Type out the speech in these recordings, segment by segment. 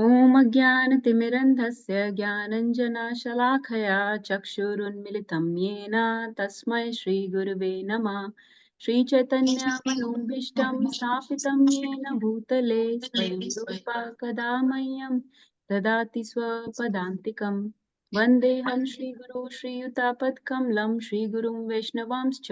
ॐ अज्ञानतिमिरन्धस्य ज्ञानञ्जनशलाकया चक्षुरुन्मिलितं येन तस्मै श्रीगुरुवे नमः। श्रीचैतन्यमनोभीष्टं स्थापितं येन भूतले स्वयं रूपा कदा मह्यं ददाति स्वपदान्तिकं। वन्देऽहं श्रीगुरो श्रीयुतापत्कमलं श्रीगुरुं वैष्णवांश्च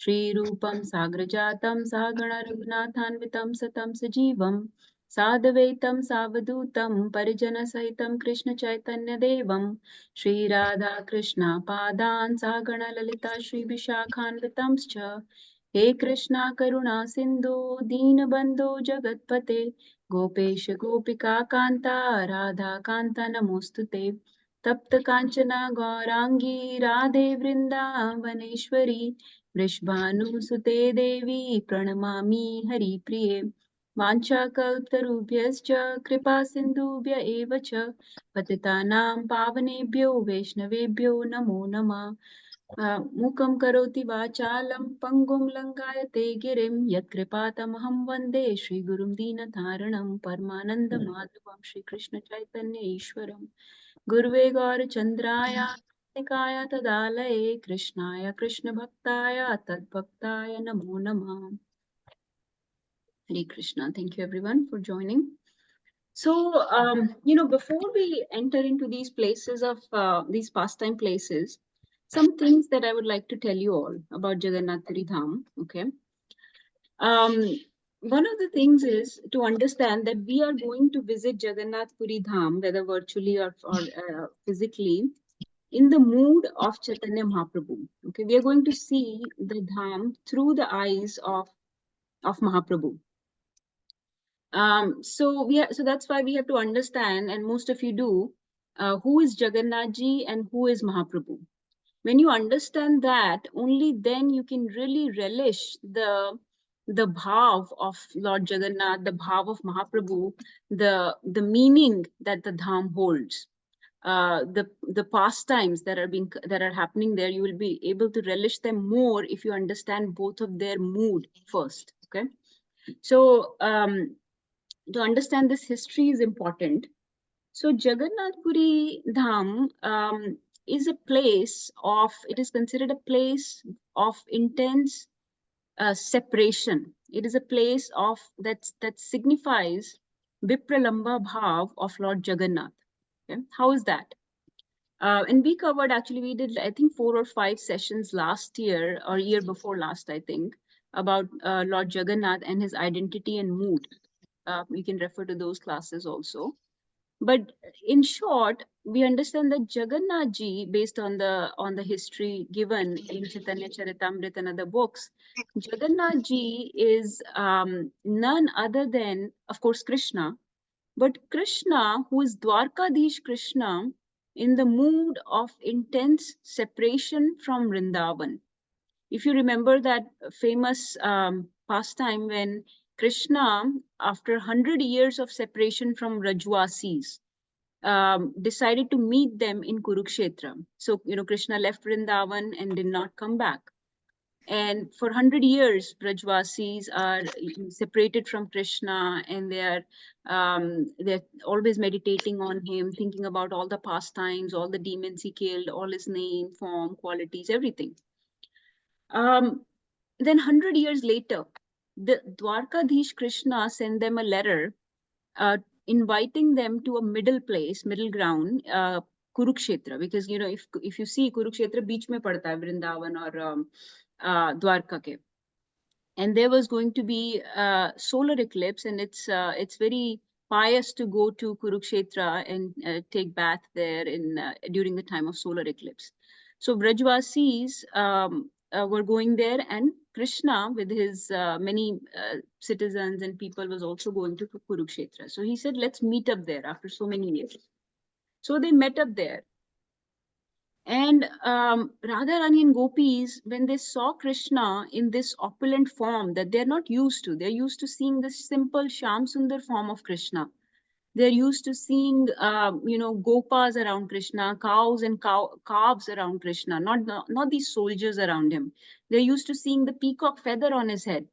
श्रीरूपं साग्रजातं सहगण रघुनाथान्वितं सतं सजीवम् साद्वैतं सावधूतं परिजनसहितं कृष्णचैतन्यदेवं श्रीराधाकृष्णपादान् सहगणललिता श्रीविशाखान्वितंश्च हे कृष्णा करुणा सिन्धु दीनबन्धो जगत्पते गोपेश गोपिकान्ता राधाकान्ता नमोऽस्तु ते तप्त काञ्चना गौराङ्गी राधे वृन्दावनेश्वरी वृषभानुसुते देवी प्रणमामि हरिप्रिये वाञ्छाकल्पतरुभ्यश्च कृपा सिन्धुभ्य एव च पतितानां पावनेभ्यो वैष्णवेभ्यो नमो नमः। मूकं करोति वाचालं पङ्गुं लङ्घयते गिरिं यत्कृपातमहं वन्दे श्रीगुरुं दीनतारिणं परमानन्दमाधवं श्रीकृष्णचैतन्य ईश्वरं गुरुवे गौरचन्द्राय निकाय तदालये कृष्णाय कृष्णभक्ताय तद्भक्ताय नमो नमः। Hare Krishna. Thank you everyone for joining. So, before we enter into these places of these pastime places, some things that I would like to tell you all about Jagannath Puri Dham. Okay. Um, one of the things is to understand that we are going to visit Jagannath Puri Dham, whether virtually or physically, in the mood of Chaitanya Mahaprabhu. Okay. We are going to see the Dham through the eyes of Mahaprabhu. So that's why we have to understand, and most of you do, who is Jagannath Ji and who is Mahaprabhu. When you understand that, only then you can really relish the bhav of Lord Jagannath, the bhav of Mahaprabhu, the meaning that the dham holds. The pastimes that are happening there, you will be able to relish them more if you understand both of their mood first. Okay, so to understand this history is important. So Jagannath Puri Dham is a place of, it is considered a place of intense separation. It is a place of that signifies Vipralamba Bhav of Lord Jagannath. Okay? How is that? And we covered, actually, we did, I think, 4 or 5 sessions last year or year before last, I think, about Lord Jagannath and his identity and mood. You can refer to those classes also. But in short, we understand that Jagannath Ji, based on the history given in Chaitanya Charitamrita and other books, Jagannath Ji is none other than, of course, Krishna. But Krishna, who is Dwarkadish Krishna, in the mood of intense separation from Vrindavan. If you remember that famous pastime when Krishna, after 100 years of separation from Rajwasis, decided to meet them in Kurukshetra. So, Krishna left Vrindavan and did not come back. And for 100 years, Brajvasis are separated from Krishna, and they're always meditating on him, thinking about all the pastimes, all the demons he killed, all his name, form, qualities, everything. Then 100 years later, the Dwarkadish Krishna sent them a letter inviting them to a middle place, middle ground, Kurukshetra, because if you see Kurukshetra beach mein padta hai, Vrindavan or Dwarka ke. And there was going to be a solar eclipse, and it's very pious to go to Kurukshetra and take bath there during the time of solar eclipse. So Brajvasis were going there, and Krishna with his many citizens and people was also going to Kurukshetra. So he said, let's meet up there after so many years. So they met up there. And Radharani and Gopis, when they saw Krishna in this opulent form that they're not used to, they're used to seeing this simple Shyam Sundar form of Krishna. They're used to seeing, gopas around Krishna, cows and calves around Krishna, not these soldiers around him. They're used to seeing the peacock feather on his head.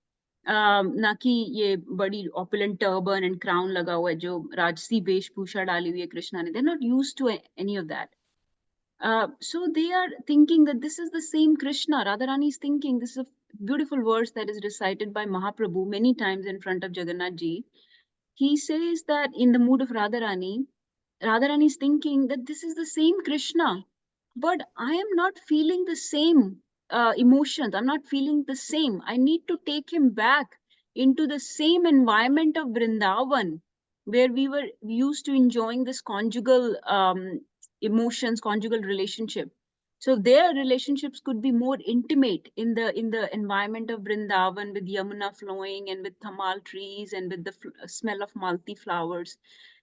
ना कि ये बड़ी opulent turban and crown लगा हुआ है जो राजसी वेशभूषा डाली हुई है कृष्णा ने. They're not used to any of that. So they are thinking that this is the same Krishna. Radharani is thinking, this is a beautiful verse that is recited by Mahaprabhu many times in front of Jagannath ji. He says that in the mood of Radharani is thinking that this is the same Krishna, but I am not feeling the same emotions. I'm not feeling the same. I need to take him back into the same environment of Vrindavan, where we were used to enjoying this conjugal emotions, conjugal relationship. So their relationships could be more intimate in the environment of Vrindavan, with Yamuna flowing and with thamal trees and with the smell of malti flowers.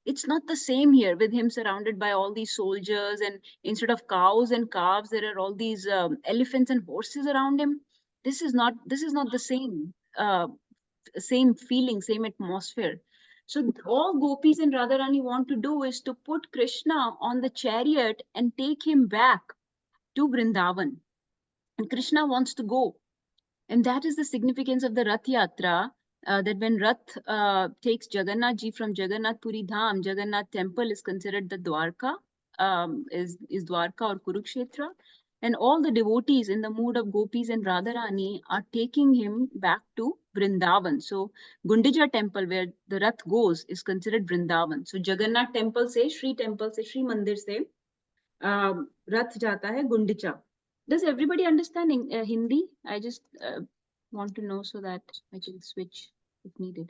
It's not the same here, with him surrounded by all these soldiers, and instead of cows and calves there are all these elephants and horses around him. This is not the same feeling, same atmosphere. So all gopis and Radharani want to do is to put Krishna on the chariot and take him back to Vrindavan. And Krishna wants to go. And that is the significance of the Rath Yatra, that when Rath takes Jagannath ji from Jagannath Puri Dhaam, Jagannath temple is considered the Dwarka, is Dwarka or Kurukshetra. And all the devotees in the mood of gopis and Radharani are taking him back to Vrindavan. So Gundicha temple, where the Rath goes, is considered Vrindavan. So Jagannath temple se, Shri Mandir se, Rath jata hai Gundicha. Does everybody understand Hindi? I just want to know so that I can switch if needed.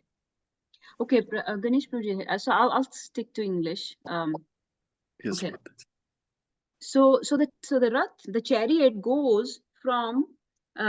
Okay, Ganesh Prabhu, so I'll stick to English. Yes, okay. Mataji. So the Rath, the chariot goes from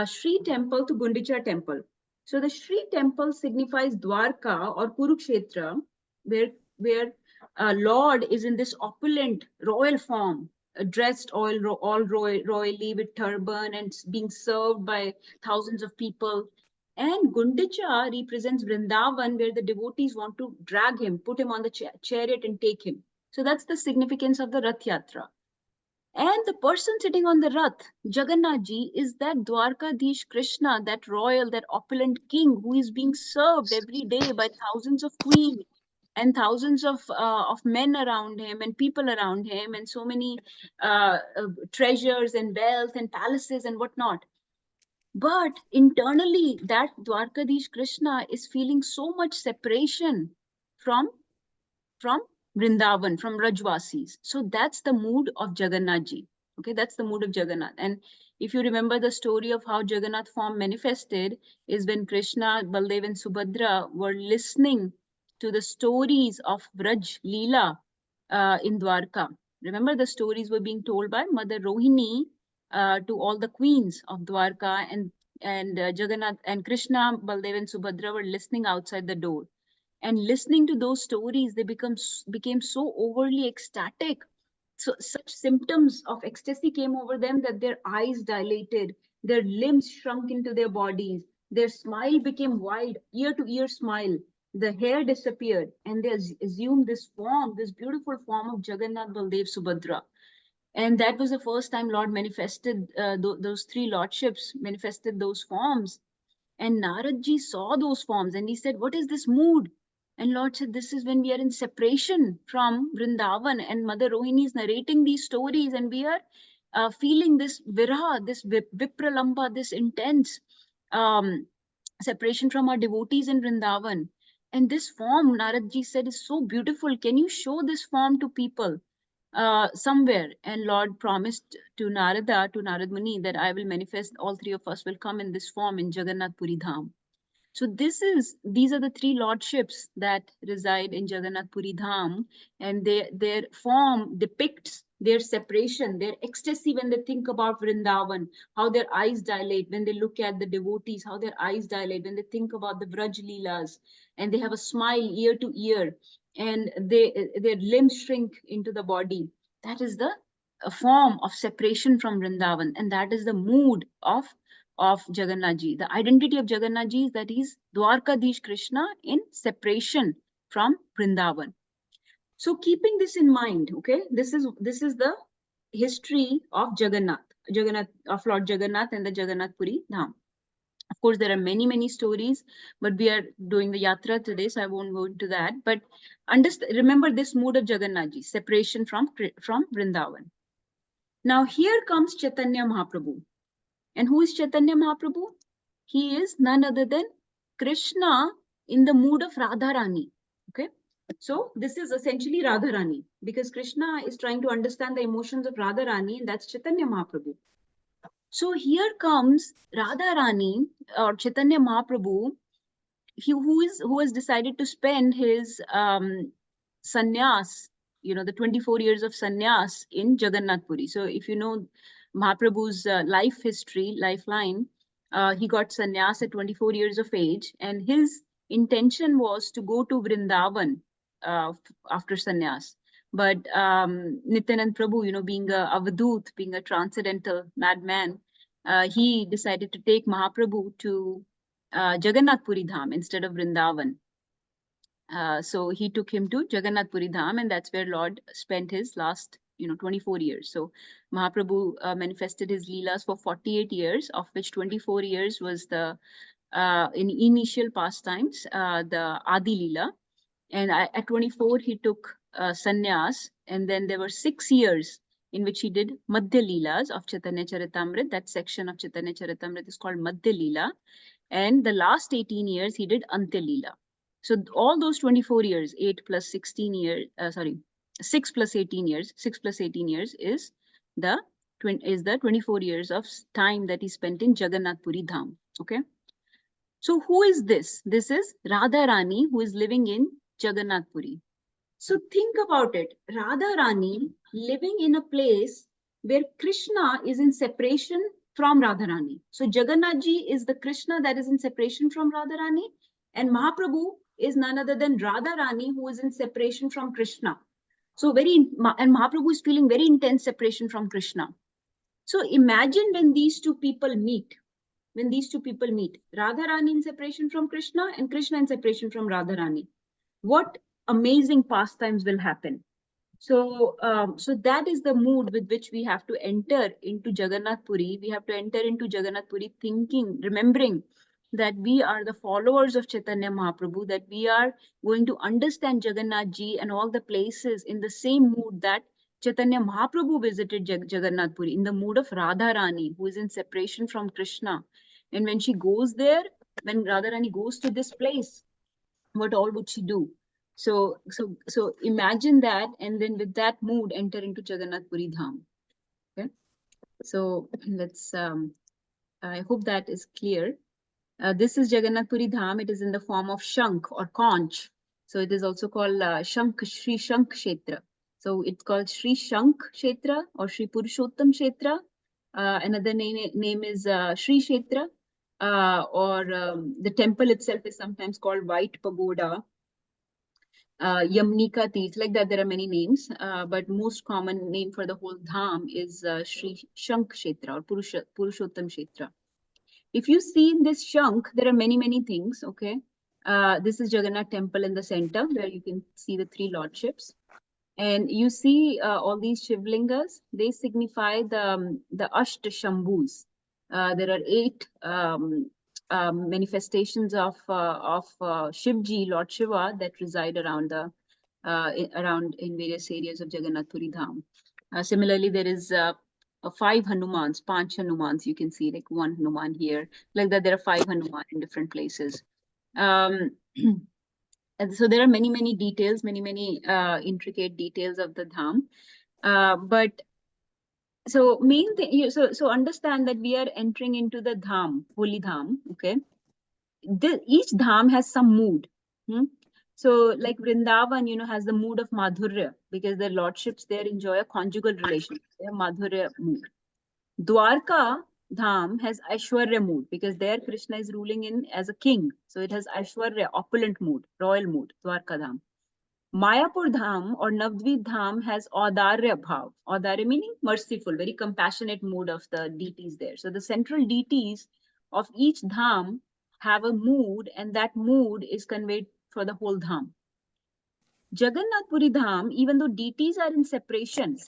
Shri temple to Gundicha temple. So the Shri temple signifies Dwarka or Kurukshetra, where Lord is in this opulent royal form, dressed all royally with turban and being served by thousands of people. And Gundicha represents Vrindavan, where the devotees want to drag him, put him on the chariot and take him. So that's the significance of the Rath Yatra. And the person sitting on the Rath, Jagannath ji, is that Dwarkadish Krishna, that royal, that opulent king who is being served every day by thousands of queens and thousands of men around him and people around him, and so many treasures and wealth and palaces and whatnot. But internally, that Dwarkadish Krishna is feeling so much separation from Vrindavan, from Rajvasis. So that's the mood of Jagannath ji. Okay, that's the mood of Jagannath. And if you remember the story of how Jagannath form manifested, is when Krishna, Baldev and Subhadra were listening to the stories of Vraj Leela in Dwarka. Remember, the stories were being told by Mother Rohini to all the queens of Dwarka, and Jagannath and Krishna, Baldev and Subhadra were listening outside the door. And listening to those stories, they became so overly ecstatic. So such symptoms of ecstasy came over them that their eyes dilated, their limbs shrunk into their bodies, their smile became wide, ear to ear smile, the hair disappeared, and they assumed this form, this beautiful form of Jagannath, Baldev, Subhadra. And that was the first time Lord manifested, those three lordships manifested those forms. And Narad ji saw those forms and he said, what is this mood? And Lord said, this is when we are in separation from Vrindavan. And Mother Rohini is narrating these stories, and we are feeling this viraha, this vipralamba, this intense separation from our devotees in Vrindavan. And this form, Narad ji said, is so beautiful. Can you show this form to people somewhere? And Lord promised to Narada, to Narad Muni, that I will manifest, all three of us will come in this form in Jagannath Puri Dham. So these are the three lordships that reside in Jagannath Puri Dham, and their form depicts their separation, their ecstasy when they think about Vrindavan, how their eyes dilate when they look at the devotees, how their eyes dilate when they think about the Vraj Leelas, and they have a smile ear to ear, and their limbs shrink into the body. That is the form of separation from Vrindavan, and that is the mood of Jagannath ji. The identity of Jagannath ji is that he's Dwarkadish Krishna in separation from Vrindavan. So keeping this in mind, okay, this is the history of Jagannath of Lord Jagannath and the Jagannath Puri Dham. Of course, there are many, many stories, but we are doing the Yatra today, so I won't go into that. But remember this mood of Jagannath ji, separation from Vrindavan. Now here comes Chaitanya Mahaprabhu. And who is Chaitanya Mahaprabhu? He is none other than Krishna in the mood of Radharani. Okay. So this is essentially Radharani, because Krishna is trying to understand the emotions of Radharani, and that's Chaitanya Mahaprabhu. So here comes Radharani or Chaitanya Mahaprabhu, who has decided to spend his sannyas, the 24 years of sannyas in Jagannath Puri. So if you know Mahaprabhu's life history, lifeline, he got sannyas at 24 years of age, and his intention was to go to Vrindavan after sannyas. But Nityanand Prabhu, being a avadut, being a transcendental madman, he decided to take Mahaprabhu to Jagannath Puri Dhaam instead of Vrindavan. So he took him to Jagannath Puri Dhaam, and that's where Lord spent his last 24 years. So Mahaprabhu manifested his leelas for 48 years, of which 24 years was the in initial pastimes, the Adi Leela. And at 24, he took sannyas, and then there were 6 years in which he did Madhya Leelas of Chaitanya Charitamrita. That section of Chaitanya Charitamrita is called Madhya Leela. And the last 18 years, he did Antya Leela. So all those 24 years, 8 plus 16 years, 6 plus 18 years, 6 plus 18 years is the 24 years of time that he spent in Jagannath Puri Dham. Okay. So who is this? This is Radharani, who is living in Jagannath Puri. So think about it. Radharani living in a place where Krishna is in separation from Radharani. So Jagannath ji is the Krishna that is in separation from Radharani, and Mahaprabhu is none other than Radharani, who is in separation from Krishna. So and Mahaprabhu is feeling very intense separation from Krishna. So imagine when these two people meet. Radharani in separation from Krishna and Krishna in separation from Radharani. What amazing pastimes will happen. So that is the mood with which we have to enter into Jagannath Puri. We have to enter into Jagannath Puri thinking, remembering that we are the followers of Chaitanya Mahaprabhu, that we are going to understand Jagannath ji and all the places in the same mood that Chaitanya Mahaprabhu visited Jagannath Puri, in the mood of Radharani, who is in separation from Krishna. And when she goes there, when Radharani goes to this place, what all would she do? So imagine that, and then with that mood, enter into Jagannath Puri Dham. Okay. So let's, I hope that is clear. This is Jagannath Puri Dham. It is in the form of Shankh or conch. So it is also called Shankh, Shri Shankh Kshetra. So it's called Shri Shankh Kshetra or Shri Purushottam Kshetra. Another name is Shri Kshetra, or the temple itself is sometimes called White Pagoda, Yamnika Teeth, like that. There are many names, but most common name for the whole Dham is Shri Shankh Kshetra or Purushottam Kshetra. If you see in this Shankh, there are many, many things, okay? This is Jagannath temple in the center, where you can see the 3 lordships. And you see all these Shivlingas, they signify the Ashta Shambhus. There are 8 manifestations of Shivji, Lord Shiva, that reside around in various areas of Jagannath Puri Dham. Similarly, there is 5 Hanumans, 5 Hanumans. You can see like 1 Hanuman here, like that. There are 5 Hanuman in different places. And so there are many, many details, many intricate details of the Dham. But so main thing, so understand that we are entering into the Dham, holy Dham. Okay, each Dham has some mood. So like Vrindavan, has the mood of Madhurya, because their lordships there enjoy a conjugal relationship. They have Madhurya mood. Dwarka Dham has Aishwarya mood, because there Krishna is ruling in as a king. So it has Aishwarya, opulent mood, royal mood, Dwarka Dham. Mayapur Dham or Navdvip Dham has Audarya Bhav. Audarya meaning merciful, very compassionate mood of the deities there. So the central deities of each Dham have a mood, and that mood is conveyed for the whole Dham. Jagannath Puri Dham, even though deities are in separation,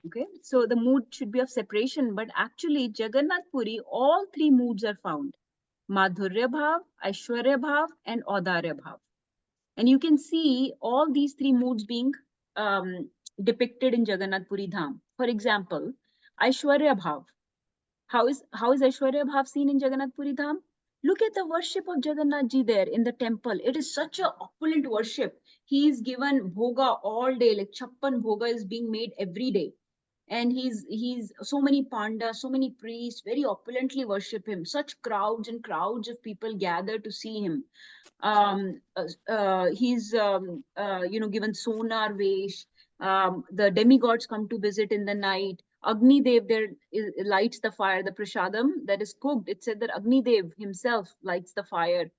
okay, so the mood should be of separation, but actually Jagannath Puri, all 3 moods are found. Madhurya Bhav, Aishwarya Bhav, and Audarya Bhav. And you can see all these three moods being depicted in Jagannath Puri Dham. For example, Aishwarya Bhav. How is Aishwarya Bhav seen in Jagannath Puri Dham? Look at the worship of Jagannath Ji there in the temple. It is such a opulent worship. He is given bhoga all day, like chappan bhoga is being made every day. And he's so many pandas, so many priests very opulently worship him. Such crowds and crowds of people gather to see him. He's given sonar vesh. The demigods come to visit in the night. Agni Dev there lights the fire, the prasadam that is cooked. It said that Agni Dev himself lights the fire.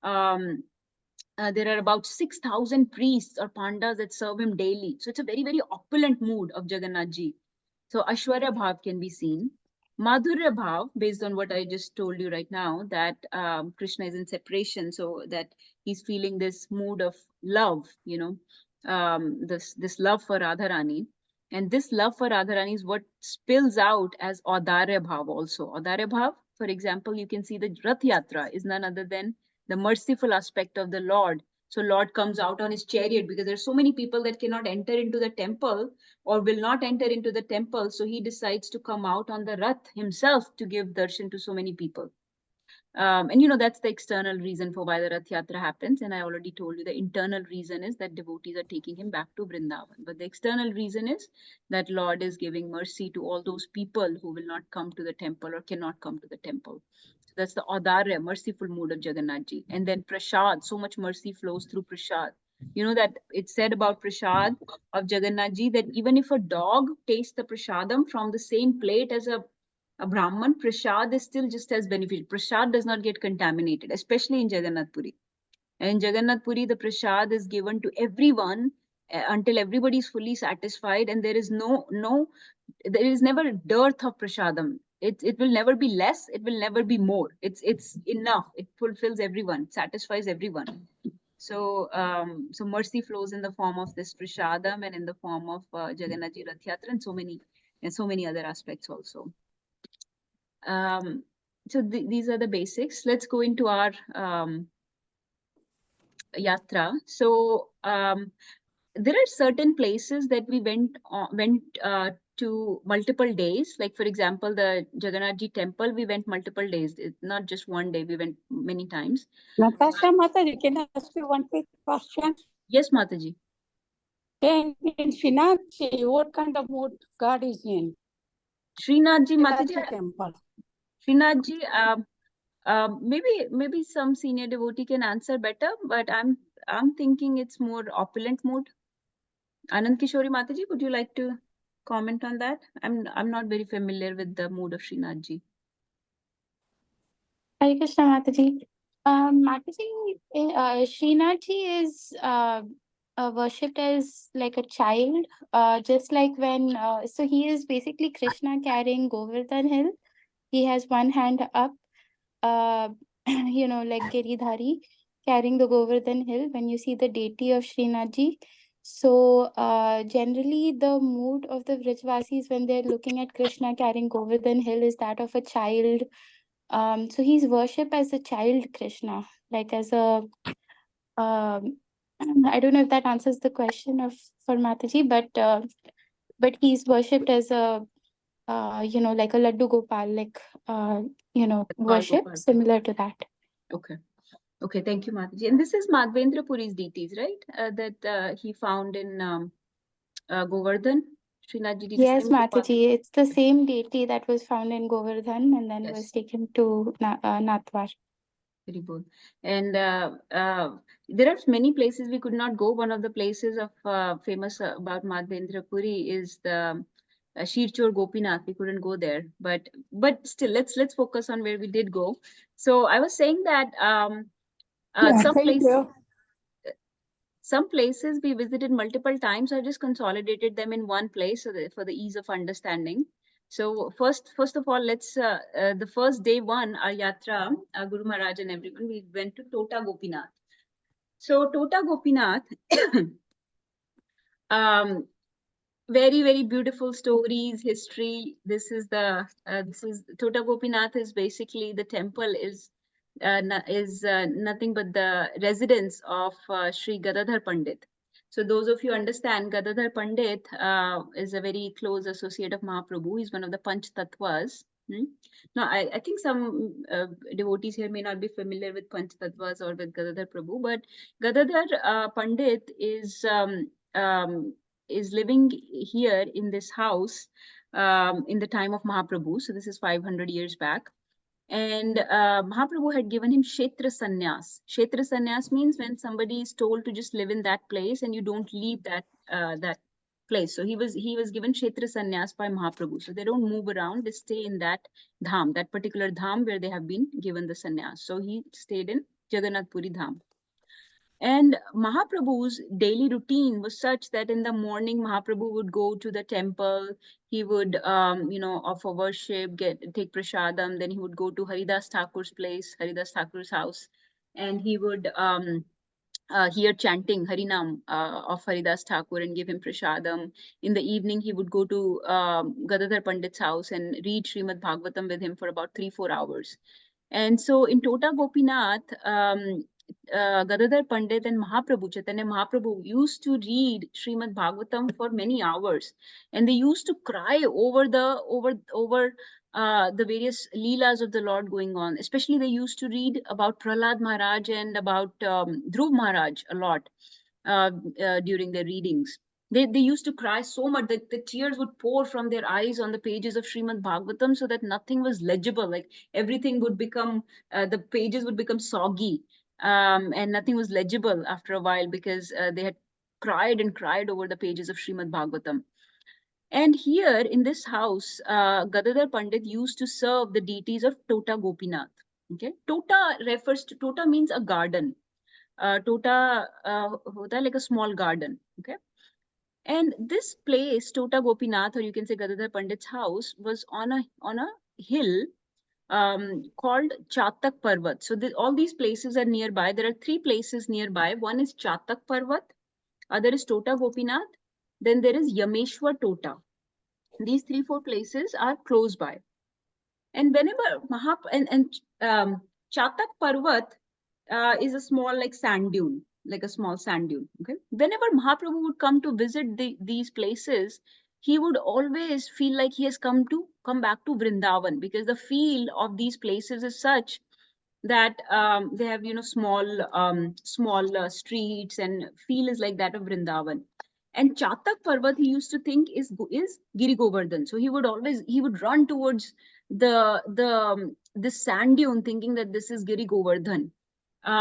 Um, there are about 6,000 priests or pandas that serve him daily. So it's a very, very opulent mood of Jagannath Ji. So Aishwarya Bhav can be seen. Madhurya Bhav, based on what I just told you right now, that Krishna is in separation, so that he's feeling this mood of love, this love for Radharani. And this love for Radharani is what spills out as Audarya Bhav also. Audarya Bhav, for example, you can see the Rath Yatra is none other than the merciful aspect of the Lord. So Lord comes out on his chariot because there's so many people that cannot enter into the temple or will not enter into the temple. So he decides to come out on the Rath himself to give darshan to so many people. And that's the external reason for why the Rath Yatra happens. And I already told you the internal reason is that devotees are taking him back to Vrindavan. But the external reason is that Lord is giving mercy to all those people who will not come to the temple or cannot come to the temple. So that's the Audarya, merciful mood of Jagannath Ji. And then Prasad, so much mercy flows through Prasad. You know that it's said about Prasad of Jagannath Ji that even if a dog tastes the Prasadam from the same plate as a Brahman, prasad is still just as beneficial. Prasad does not get contaminated, especially in Jagannath Puri. And in Jagannath Puri, the prasad is given to everyone until everybody is fully satisfied, and there is there is never dearth of prasadam. It will never be less. It will never be more. It's enough. It fulfills everyone, satisfies everyone. So mercy flows in the form of this prasadam and in the form of Jagannath Ji Rath Yatra and so many other aspects also. So these are the basics. Let's go into our yatra. So there are certain places that we went to multiple days. Like for example, the Jagannath Ji temple, we went multiple days. It's not just one day. We went many times. Natasha Mataji, can I ask you one quick question? Yes, Mataji. In Srinathji, what kind of mood God is in? Srinathji, Mataji. Temple. Srinathji, maybe some senior devotee can answer better, but I'm thinking it's more opulent mood. Anand Kishori Mataji, would you like to comment on that? I'm not very familiar with the mood of Srinathji. Hare Krishna Mataji. Mataji, Srinathji is worshipped as like a child, just like when, so he is basically Krishna carrying Govardhan hill. He has one hand up, like Giridhari carrying the Govardhan hill when you see the deity of Srinathji. So generally the mood of the Vrajvasis when they're looking at Krishna carrying Govardhan hill is that of a child. So he's worshipped as a child Krishna, like as a I don't know if that answers the question for Mataji, but he's worshipped as a like a Laddu Gopal, like worship Gopal. Similar to that. Okay, thank you, Mataji. And this is Madhvendra Puri's deities, right? That he found in Govardhan. Srinathji did. Yes, Mataji, it's the same deity that was found in Govardhan and then was taken to Natwar. Very good. And there are many places we could not go. One of the places of famous about Madhvendra Puri is the Shirchor Gopinath. We couldn't go there, but still, let's focus on where we did go. So I was saying that some places we visited multiple times. I just consolidated them in one place for the ease of understanding. So first of all, let's the first day one, our yatra, Guru Maharaj and everyone, we went to Tota Gopinath. So Tota Gopinath, very, very beautiful stories, history. This is Tota Gopinath is basically the temple is is nothing but the residence of Sri Gadadhar Pandit. So those of you understand, Gadadhar Pandit is a very close associate of Mahaprabhu. He's one of the Panch Tattvas. Now, I think some devotees here may not be familiar with Panch Tattvas or with Gadadhar Prabhu, but Gadadhar Pandit is living here in this house in the time of Mahaprabhu. So this is 500 years back. And Mahaprabhu had given him Kshetra Sannyas. Kshetra Sannyas means when somebody is told to just live in that place and you don't leave that that place. So he was given Kshetra Sannyas by Mahaprabhu. So they don't move around, they stay in that Dhaam, that particular Dhaam where they have been given the sannyas. So he stayed in Jagannath Puri Dhaam. And Mahaprabhu's daily routine was such that in the morning, Mahaprabhu would go to the temple. He would, offer worship, take prasadam. Then he would go to Haridas Thakur's place, Haridas Thakur's house, and he would hear chanting Harinam of Haridas Thakur and give him prasadam. In the evening, he would go to Gadadhar Pandit's house and read Srimad Bhagavatam with him for about 3-4 hours. And so in Tota Gopinath, Gadadhar Pandit and Mahaprabhu, Chaitanya Mahaprabhu, used to read Srimad Bhagavatam for many hours, and they used to cry over the various leelas of the Lord going on. Especially they used to read about Prahlad Maharaj and about Dhruv Maharaj a lot during their readings. They used to cry so much that the tears would pour from their eyes on the pages of Srimad Bhagavatam, so that nothing was legible. Like everything would become, the pages would become soggy, and nothing was legible after a while, because they had cried and cried over the pages of Srimad Bhagavatam. And here in this house, Gadadhar Pandit used to serve the deities of Tota Gopinath. Okay, Tota means a garden. Tota hota like a small garden. Okay. And this place, Tota Gopinath, or you can say Gadadhar Pandit's house, was on a hill called Chatak Parvat. So all these places are nearby. There are 3 places nearby. One is Chatak Parvat, other is Tota Gopinath, then there is Yameshwar Tota. These 3-4 places are close by. And whenever Chatak Parvat is a small like sand dune, like a small sand dune. Okay. Whenever Mahaprabhu would come to visit these places, he would always feel like he has come back to Vrindavan, because the feel of these places is such that they have small streets, and feel is like that of Vrindavan. And Chatak Parvat he used to think is Giri Govardhan. So he would run towards this sand dune, thinking that this is Giri Govardhan.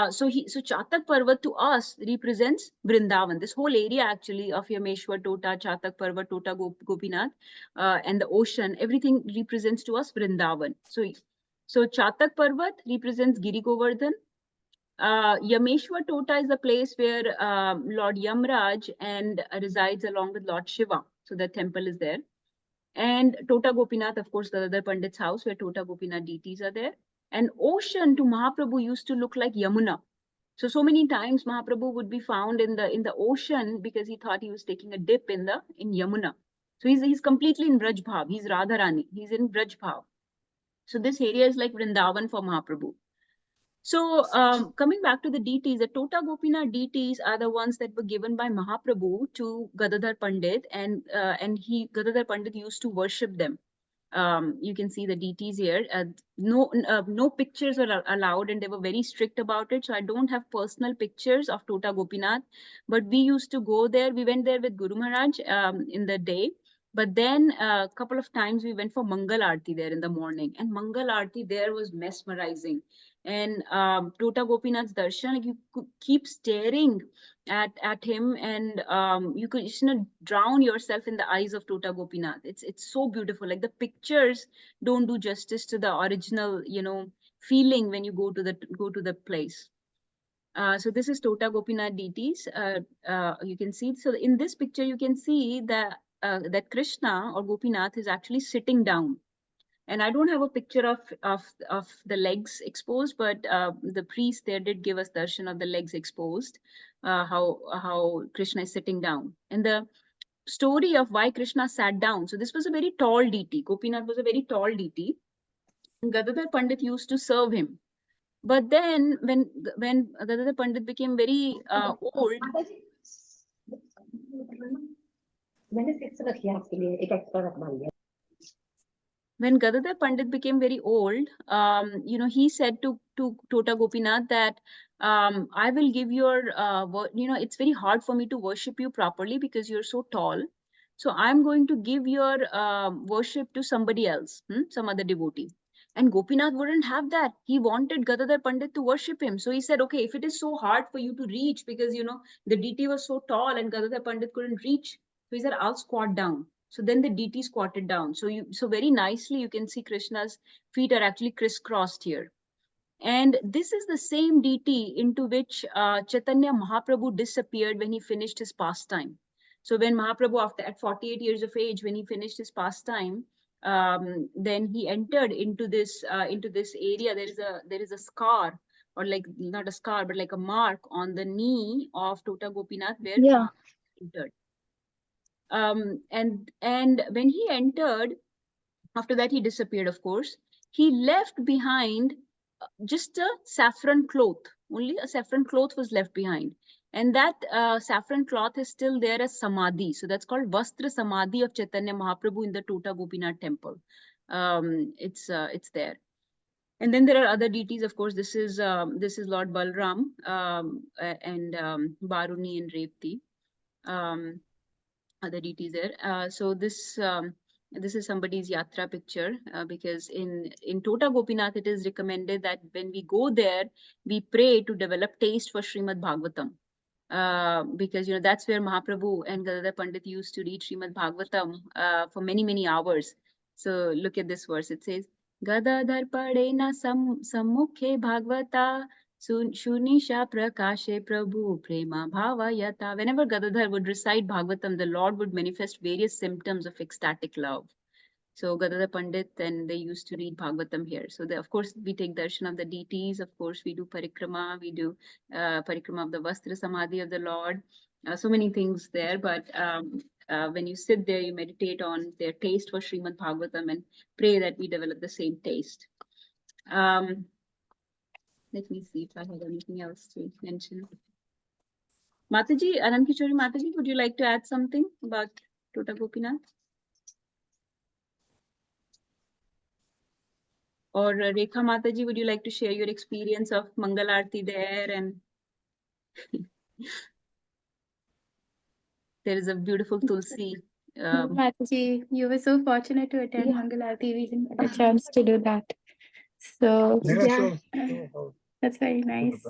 So Chatak Parvat to us represents Vrindavan. This whole area actually of Yameshwar Tota, Chatak Parvat, Tota Gopinath, and the ocean, everything represents to us Vrindavan. So Chatak Parvat represents Giri Govardhan. Yameshwar Tota is the place where Lord Yamraj and resides along with Lord Shiva. So the temple is there. And Tota Gopinath, of course, the other Pandit's house, where Tota Gopinath deities are there. And ocean to Mahaprabhu used to look like Yamuna. So many times Mahaprabhu would be found in the ocean, because he thought he was taking a dip in Yamuna. So he's completely in Braj Bhav. He's Radharani. He's in Braj Bhav. So this area is like Vrindavan for Mahaprabhu. So coming back to the deities, the Tota Gopinath deities are the ones that were given by Mahaprabhu to Gadadhar Pandit, and Gadadhar Pandit used to worship them. You can see the deities here. No pictures are allowed, and they were very strict about it. So I don't have personal pictures of Tota Gopinath, but we used to go there. We went there with Guru Maharaj in the day. But then a couple of times we went for Mangal Aarti there in the morning, and Mangal Aarti there was mesmerizing. And Tota Gopinath's darshan, you could keep staring at him, and you could drown yourself in the eyes of Tota Gopinath. It's so beautiful. Like the pictures don't do justice to the original feeling when you go to the place. So this is Tota Gopinath deities. You can see. So in this picture, you can see that Krishna or Gopinath is actually sitting down. And I don't have a picture of the legs exposed, but the priest there did give us darshan of the legs exposed, how Krishna is sitting down. And the story of why Krishna sat down. So this was a very tall deity. Gopinath was a very tall deity. And Gadadhar Pandit used to serve him. But then when Gadadhar Pandit became very old, when Gadadhar Pandit became very old, he said to Tota Gopinath that I will give your, it's very hard for me to worship you properly because you're so tall. So I'm going to give your worship to somebody else, some other devotee. And Gopinath wouldn't have that. He wanted Gadadhar Pandit to worship him. So he said, okay, if it is so hard for you to reach because, the deity was so tall and Gadadhar Pandit couldn't reach. So he said, I'll squat down. So then the deity squatted down. So very nicely you can see Krishna's feet are actually crisscrossed here. And this is the same deity into which Chaitanya Mahaprabhu disappeared when he finished his pastime. So when Mahaprabhu, at 48 years of age, when he finished his pastime, then he entered into this area. There is a scar, or like not a scar, but like a mark on the knee of Tota Gopinath where he entered. And when he entered, after that he disappeared, of course. He left behind just a saffron cloth. Only a saffron cloth was left behind. And that saffron cloth is still there as samadhi. So that's called Vastra Samadhi of Chaitanya Mahaprabhu in the Tota Gopinath temple. It's there. And then there are other deities, of course. This is Lord Balram and Baruni and Revti. Other deities there. So this is somebody's yatra picture, because in Tota Gopinath it is recommended that when we go there, we pray to develop taste for Srimad Bhagavatam, because that's where Mahaprabhu and Gadadhar Pandit used to read Srimad Bhagavatam for many hours. So look at this verse. It says, Gadadhar padena sammukhe Bhagavata Shunisha Prakashe Prabhu Prema Bhava Yata. Whenever Gadadhar would recite Bhagavatam, the Lord would manifest various symptoms of ecstatic love. So Gadadhar Pandit, and they used to read Bhagavatam here. So of course we take darshan of the deities. Of course we do parikrama. We do parikrama of the Vastra Samadhi of the Lord. So many things there. But when you sit there, you meditate on their taste for Srimad Bhagavatam and pray that we develop the same taste. Let me see if I have anything else to mention. Mataji, Anandkishori Mataji, would you like to add something about Tota Gopinath? Or Rekha Mataji, would you like to share your experience of Mangal Aarti there? And there is a beautiful Tulsi. Mataji, you were so fortunate to attend Mangal Aarti. We didn't get a chance to do that. So Sure. that's very nice.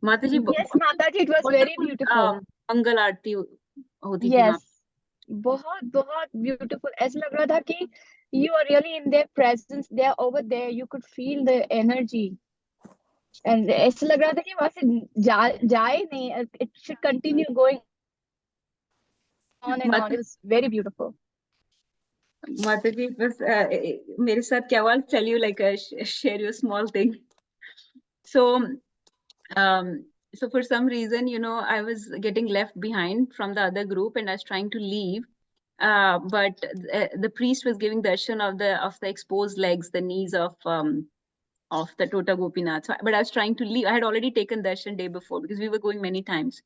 Mataji, Yes, Mataji, it was very beautiful. Mangal Aarti hoti thi Yes, बहुत beautiful. ऐसा लग रहा था कि you are really in their presence. They are over there. You could feel the energy. And ऐसा लग रहा था कि वहाँ से जाए नहीं. It should continue going on and on. It was very beautiful. Mataji, मेरे साथ क्या हुआ? I'll tell you, like, share you a small thing. So for some reason, I was getting left behind from the other group and I was trying to leave. But the priest was giving darshan of the exposed legs, the knees of the Tota Gopinath. So, but I was trying to leave. I had already taken darshan day before because we were going many times.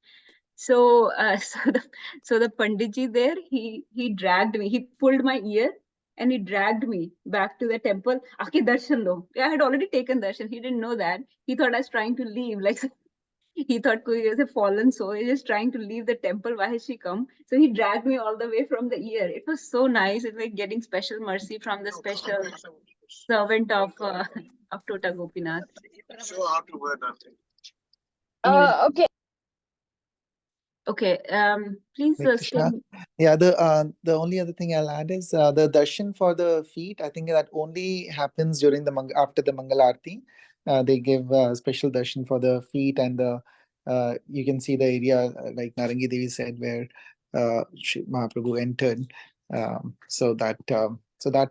So so the Panditji there, he dragged me. He pulled my ear and he dragged me back to the temple. Aake darshan do. I had already taken darshan. He didn't know that. He thought I was trying to leave. Like, he thought Koi is a fallen soul. He's just trying to leave the temple. Why has she come? So he dragged me all the way from the ear. It was so nice. It's like getting special mercy from the special servant of Tota Gopinath. Show how to wear that thing. Okay. Okay. Please Krishna. Yeah, the only other thing I'll add is the darshan for the feet. I think that only happens during after the Mangal Aarti. They give special darshan for the feet, and you can see the area like Nārangi Devi said where Mahaprabhu entered. So that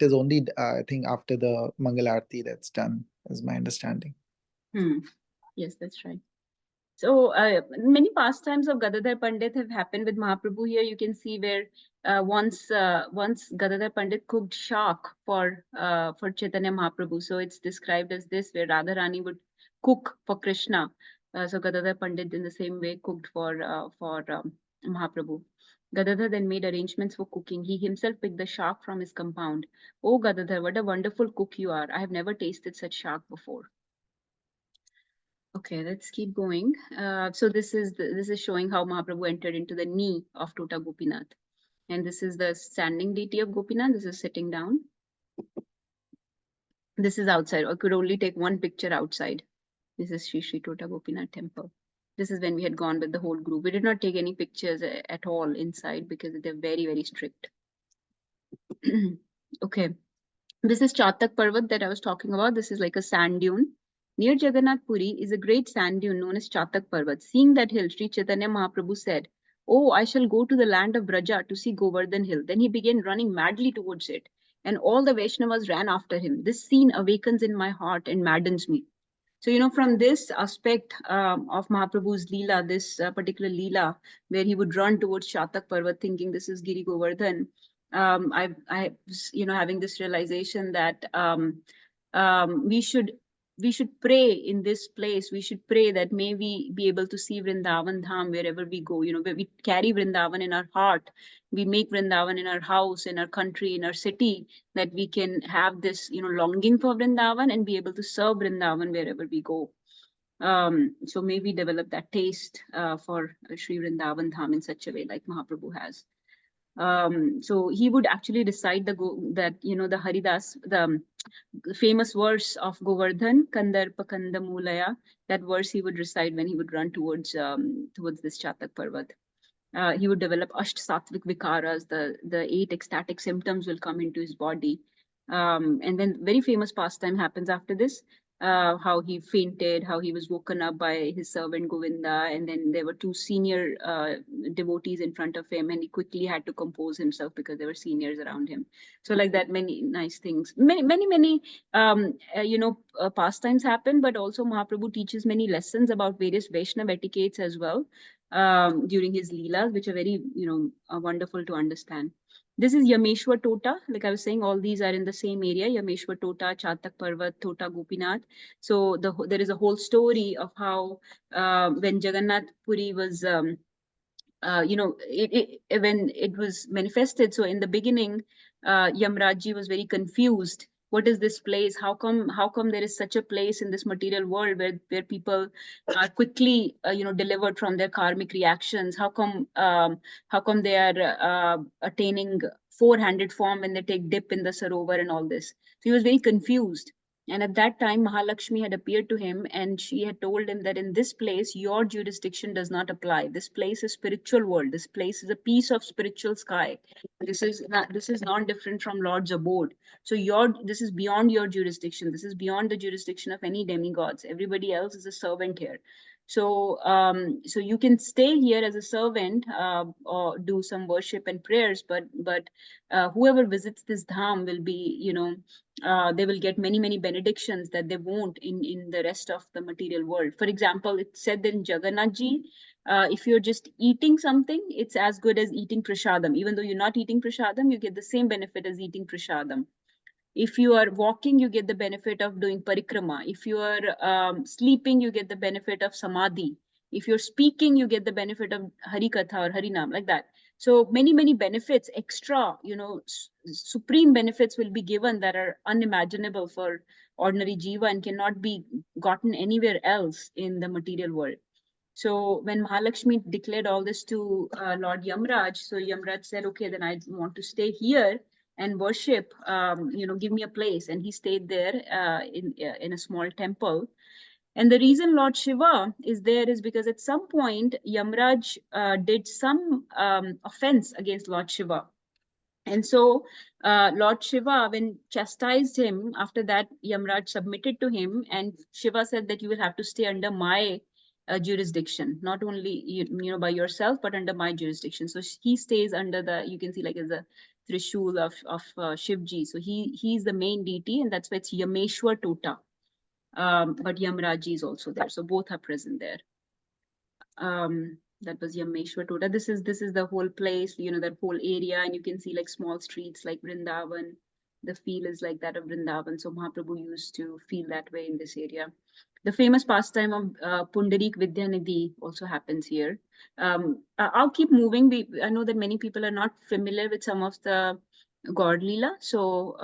is only I think after the Mangal Aarti that's done, is my understanding. Yes, that's right. So many pastimes of Gadadhar Pandit have happened with Mahaprabhu. Here you can see where once Gadadhar Pandit cooked shark for Chaitanya Mahaprabhu. So it's described as this, where Radharani would cook for Krishna. So Gadadhar Pandit in the same way cooked for Mahaprabhu. Gadadhar then made arrangements for cooking. He himself picked the shark from his compound. Oh Gadadhar, what a wonderful cook you are. I have never tasted such shark before. Okay, let's keep going. So this is showing how Mahaprabhu entered into the knee of Tota Gopinath. And this is the standing deity of Gopinath. This is sitting down. This is outside. I could only take one picture outside. This is Sri Sri Tota Gopinath temple. This is when we had gone with the whole group. We did not take any pictures at all inside because they're very, very strict. Okay. This is Chatak Parvat that I was talking about. This is like a sand dune. Near Jagannath Puri is a great sand dune known as Chatak Parvat. Seeing that hill, Sri Chaitanya Mahaprabhu said, "Oh, I shall go to the land of Braja to see Govardhan Hill." Then he began running madly towards it, and all the Vaishnavas ran after him. This scene awakens in my heart and maddens me. So, from this aspect of Mahaprabhu's Leela, this particular Leela, where he would run towards Chatak Parvat thinking this is Giri Govardhan, I having this realization that we should pray in this place. We should pray that may we be able to see Vrindavan Dhaam wherever we go. Where we carry Vrindavan in our heart, we make Vrindavan in our house, in our country, in our city, that we can have this, longing for Vrindavan and be able to serve Vrindavan wherever we go. So may we develop that taste for Sri Vrindavan Dham in such a way like Mahaprabhu has. So he would actually recite the Haridas, the famous verse of Govardhan, Kandarpa Kandamulaya. That verse he would recite when he would run towards this Chatak Parvat. He would develop Asht Sattvic Vikaras, the 8 ecstatic symptoms will come into his body. And then very famous pastime happens after this, how he fainted, how he was woken up by his servant Govinda, and then there were 2 senior devotees in front of him, and he quickly had to compose himself because there were seniors around him. So like that, many nice things, many pastimes happen, but also Mahaprabhu teaches many lessons about various Vaishnava etiquettes as well during his leelas, which are very wonderful to understand. This is Yameshwar Tota. Like I was saying, all these are in the same area. Yameshwar Tota, Chatak Parvat, Tota Gopinath. So there is a whole story of how when Jagannath Puri was, when it was manifested. So in the beginning, Yamraji was very confused. What is this place? How come there is such a place in this material world where people are quickly delivered from their karmic reactions? How come they are attaining 400 form when they take dip in the sarovar and all this? So he was very confused. And at that time, Mahalakshmi had appeared to him and she had told him that in this place, your jurisdiction does not apply. This place is spiritual world. This place is a piece of spiritual sky. This is not different from Lord's abode. So this is beyond your jurisdiction. This is beyond the jurisdiction of any demigods. Everybody else is a servant here. So you can stay here as a servant or do some worship and prayers, but whoever visits this Dhaam will be, they will get many benedictions that they won't in the rest of the material world. For example, it's said in Jagannath Ji, if you're just eating something, it's as good as eating prasadam. Even though you're not eating prasadam, you get the same benefit as eating prasadam. If you are walking, you get the benefit of doing parikrama. If you are sleeping, you get the benefit of samadhi. If you're speaking, you get the benefit of harikatha or harinam, like that. So many benefits, extra, supreme benefits will be given that are unimaginable for ordinary jiva and cannot be gotten anywhere else in the material world. So when Mahalakshmi declared all this to Lord Yamraj, so Yamraj said, okay, then I want to stay here and worship, give me a place. And he stayed there in a small temple. And the reason Lord Shiva is there is because at some point, Yamraj did some offense against Lord Shiva. And so Lord Shiva, when chastised him, after that, Yamraj submitted to him, and Shiva said that you will have to stay under my jurisdiction, not only by yourself, but under my jurisdiction. So he stays under the, you can see like as a Trishul of Shivji. So he's the main deity, and that's why it's Yameshwar Tota. But Yamraji is also there. So both are present there. That was Yameshwar Toda. This is the whole place, you know, that whole area, and you can see like small streets like Vrindavan. The feel is like that of Vrindavan. So Mahaprabhu used to feel that way in this area. The famous pastime of Pundarik Vidyanidhi also happens here. I'll keep moving. I know that many people are not familiar with some of the God Leela, so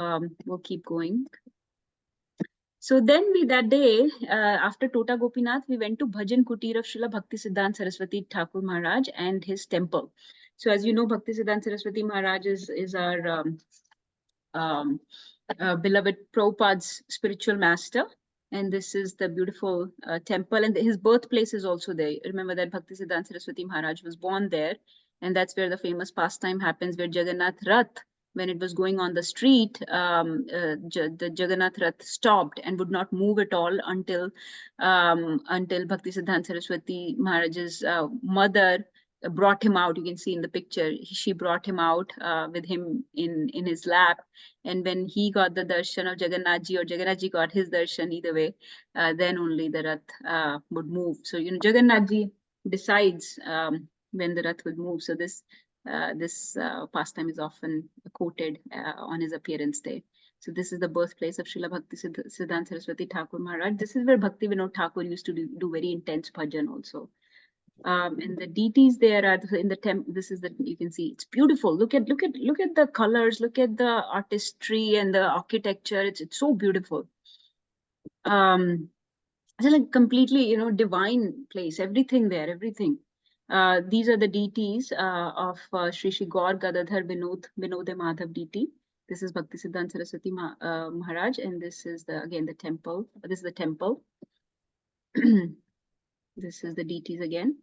we'll keep going. So then that day, after Tota Gopinath, we went to Bhajan Kutir of Srila Bhaktisiddhanta Saraswati Thakur Maharaj and his temple. So as you know, Bhaktisiddhanta Saraswati Maharaj is our beloved Prabhupada's spiritual master. And this is the beautiful temple, and his birthplace is also there. Remember that Bhaktisiddhanta Saraswati Maharaj was born there, and that's where the famous pastime happens, where Jagannath Rath, when it was going on the street, the Jagannath Rath stopped and would not move at all until Bhaktisiddhanta Saraswati Maharaj's mother brought him out. You can see in the picture, she brought him out with him in his lap. And when he got the darshan of Jagannathji, or Jagannathji got his darshan, either way, then only the Rath would move. So, you know, Jagannathji decides when the Rath would move. So this pastime is often quoted on his appearance day. So this is the birthplace of Srila Bhaktisiddhanta Saraswati Thakur Maharaj. This is where Bhakti Vinod Thakur used to do very intense bhajan also. And the deities there are in the temple. This is you can see it's beautiful. Look at the colors. Look at the artistry and the architecture. It's so beautiful. It's like completely, you know, divine place. Everything there, everything. These are the deities of Shri Shri Gaur Gadadhar Vinod Madhav deity. This is Bhaktisiddhanta Saraswati Maharaj, and this is again the temple. This is the temple. This is the deities again.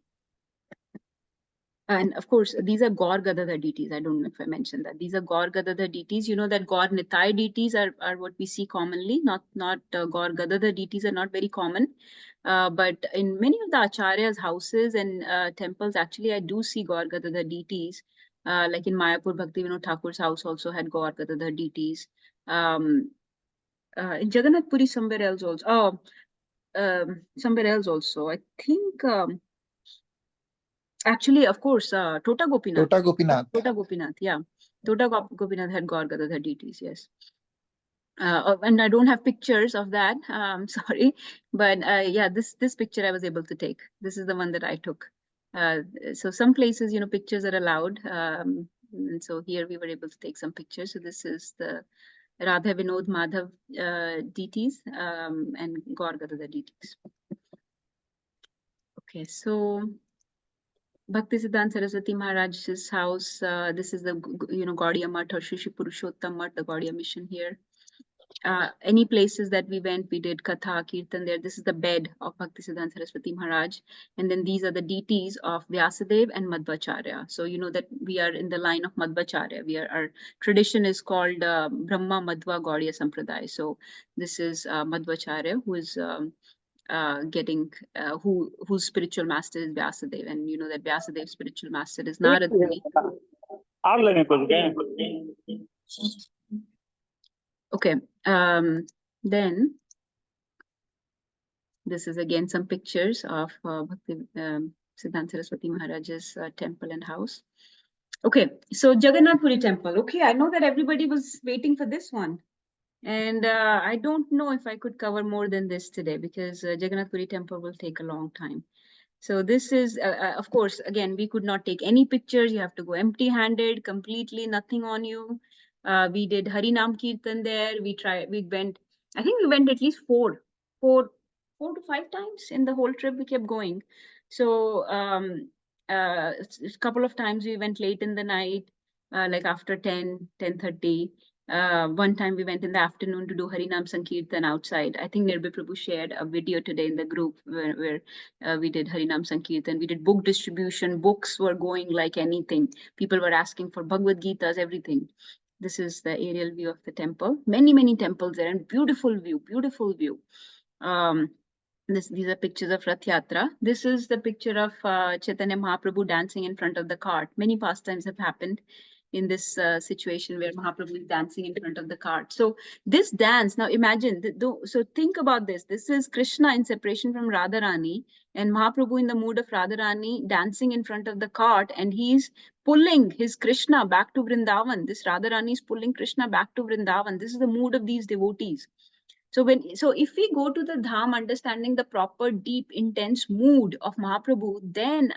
And of course, these are Gaur Gadadhar deities. I don't know if I mentioned that. These are Gaur Gadadhar deities. You know that Gaur Nitai deities are what we see commonly. Not Gaur Gadadhar deities are not very common. But in many of the Acharyas' houses and temples, actually, I do see Gaur Gadadhar deities. Like in Mayapur, Bhakti Vinod Thakur's house also had Gaur Gadadhar deities. In Jagannath Puri, somewhere else also. Somewhere else also. I think... actually, of course, Tota Gopinath. Tota Gopinath. Tota Gopinath, yeah. Tota Gopinath had Gaur Gadadhar deities, yes. And I don't have pictures of that. Sorry, but yeah, this picture I was able to take. This is the one that I took. So some places, you know, pictures are allowed. And so here we were able to take some pictures. So this is the Radha Vinod Madhav deities and Gaur Gadadhar deities. Okay, so Bhaktisiddhanta Saraswati Maharaj's house. This is the, you know, Gaudiya Math or Shri Shri Purushottam Math, the Gaudiya mission here. Any places that we went, we did Katha, Kirtan there. This is the bed of Bhaktisiddhanta Saraswati Maharaj. And then these are the deities of Vyasadeva and Madhvacharya. So you know that we are in the line of Madhvacharya. Our tradition is called Brahma Madhva Gaudiya Sampradaya. So this is Madhvacharya, who is whose spiritual master is Vyasadeva, and you know that Vyasadev's spiritual master is Nārangi. Okay, then this is again some pictures of Bhaktisiddhanta Saraswati Maharaj's temple and house. Okay, so Jagannath Puri temple. Okay, I know that everybody was waiting for this one. And I don't know if I could cover more than this today, because Jagannath Puri temple will take a long time. So this is, of course, again, we could not take any pictures. You have to go empty-handed, completely nothing on you. We did Harinam Kirtan there. We went, I think we went at least four to five times in the whole trip. We kept going. So a couple of times we went late in the night, like after 10:30. One time we went in the afternoon to do Harinam Sankirtan outside. I think Nirbhay Prabhu shared a video today in the group where we did Harinam Sankirtan. We did book distribution. Books were going like anything. People were asking for Bhagavad Gitas, everything. This is the aerial view of the temple. Many temples there, and beautiful view, beautiful view. These are pictures of Rath Yatra. This is the picture of Chaitanya Mahaprabhu dancing in front of the cart. Many pastimes have happened. in this situation where Mahaprabhu is dancing in front of the cart. So this dance, now imagine, so think about this. This is Krishna in separation from Radharani, and Mahaprabhu in the mood of Radharani dancing in front of the cart, and he's pulling his Krishna back to Vrindavan. This Radharani is pulling Krishna back to Vrindavan. This is the mood of these devotees. So if we go to the Dhaam understanding the proper, deep, intense mood of Mahaprabhu, then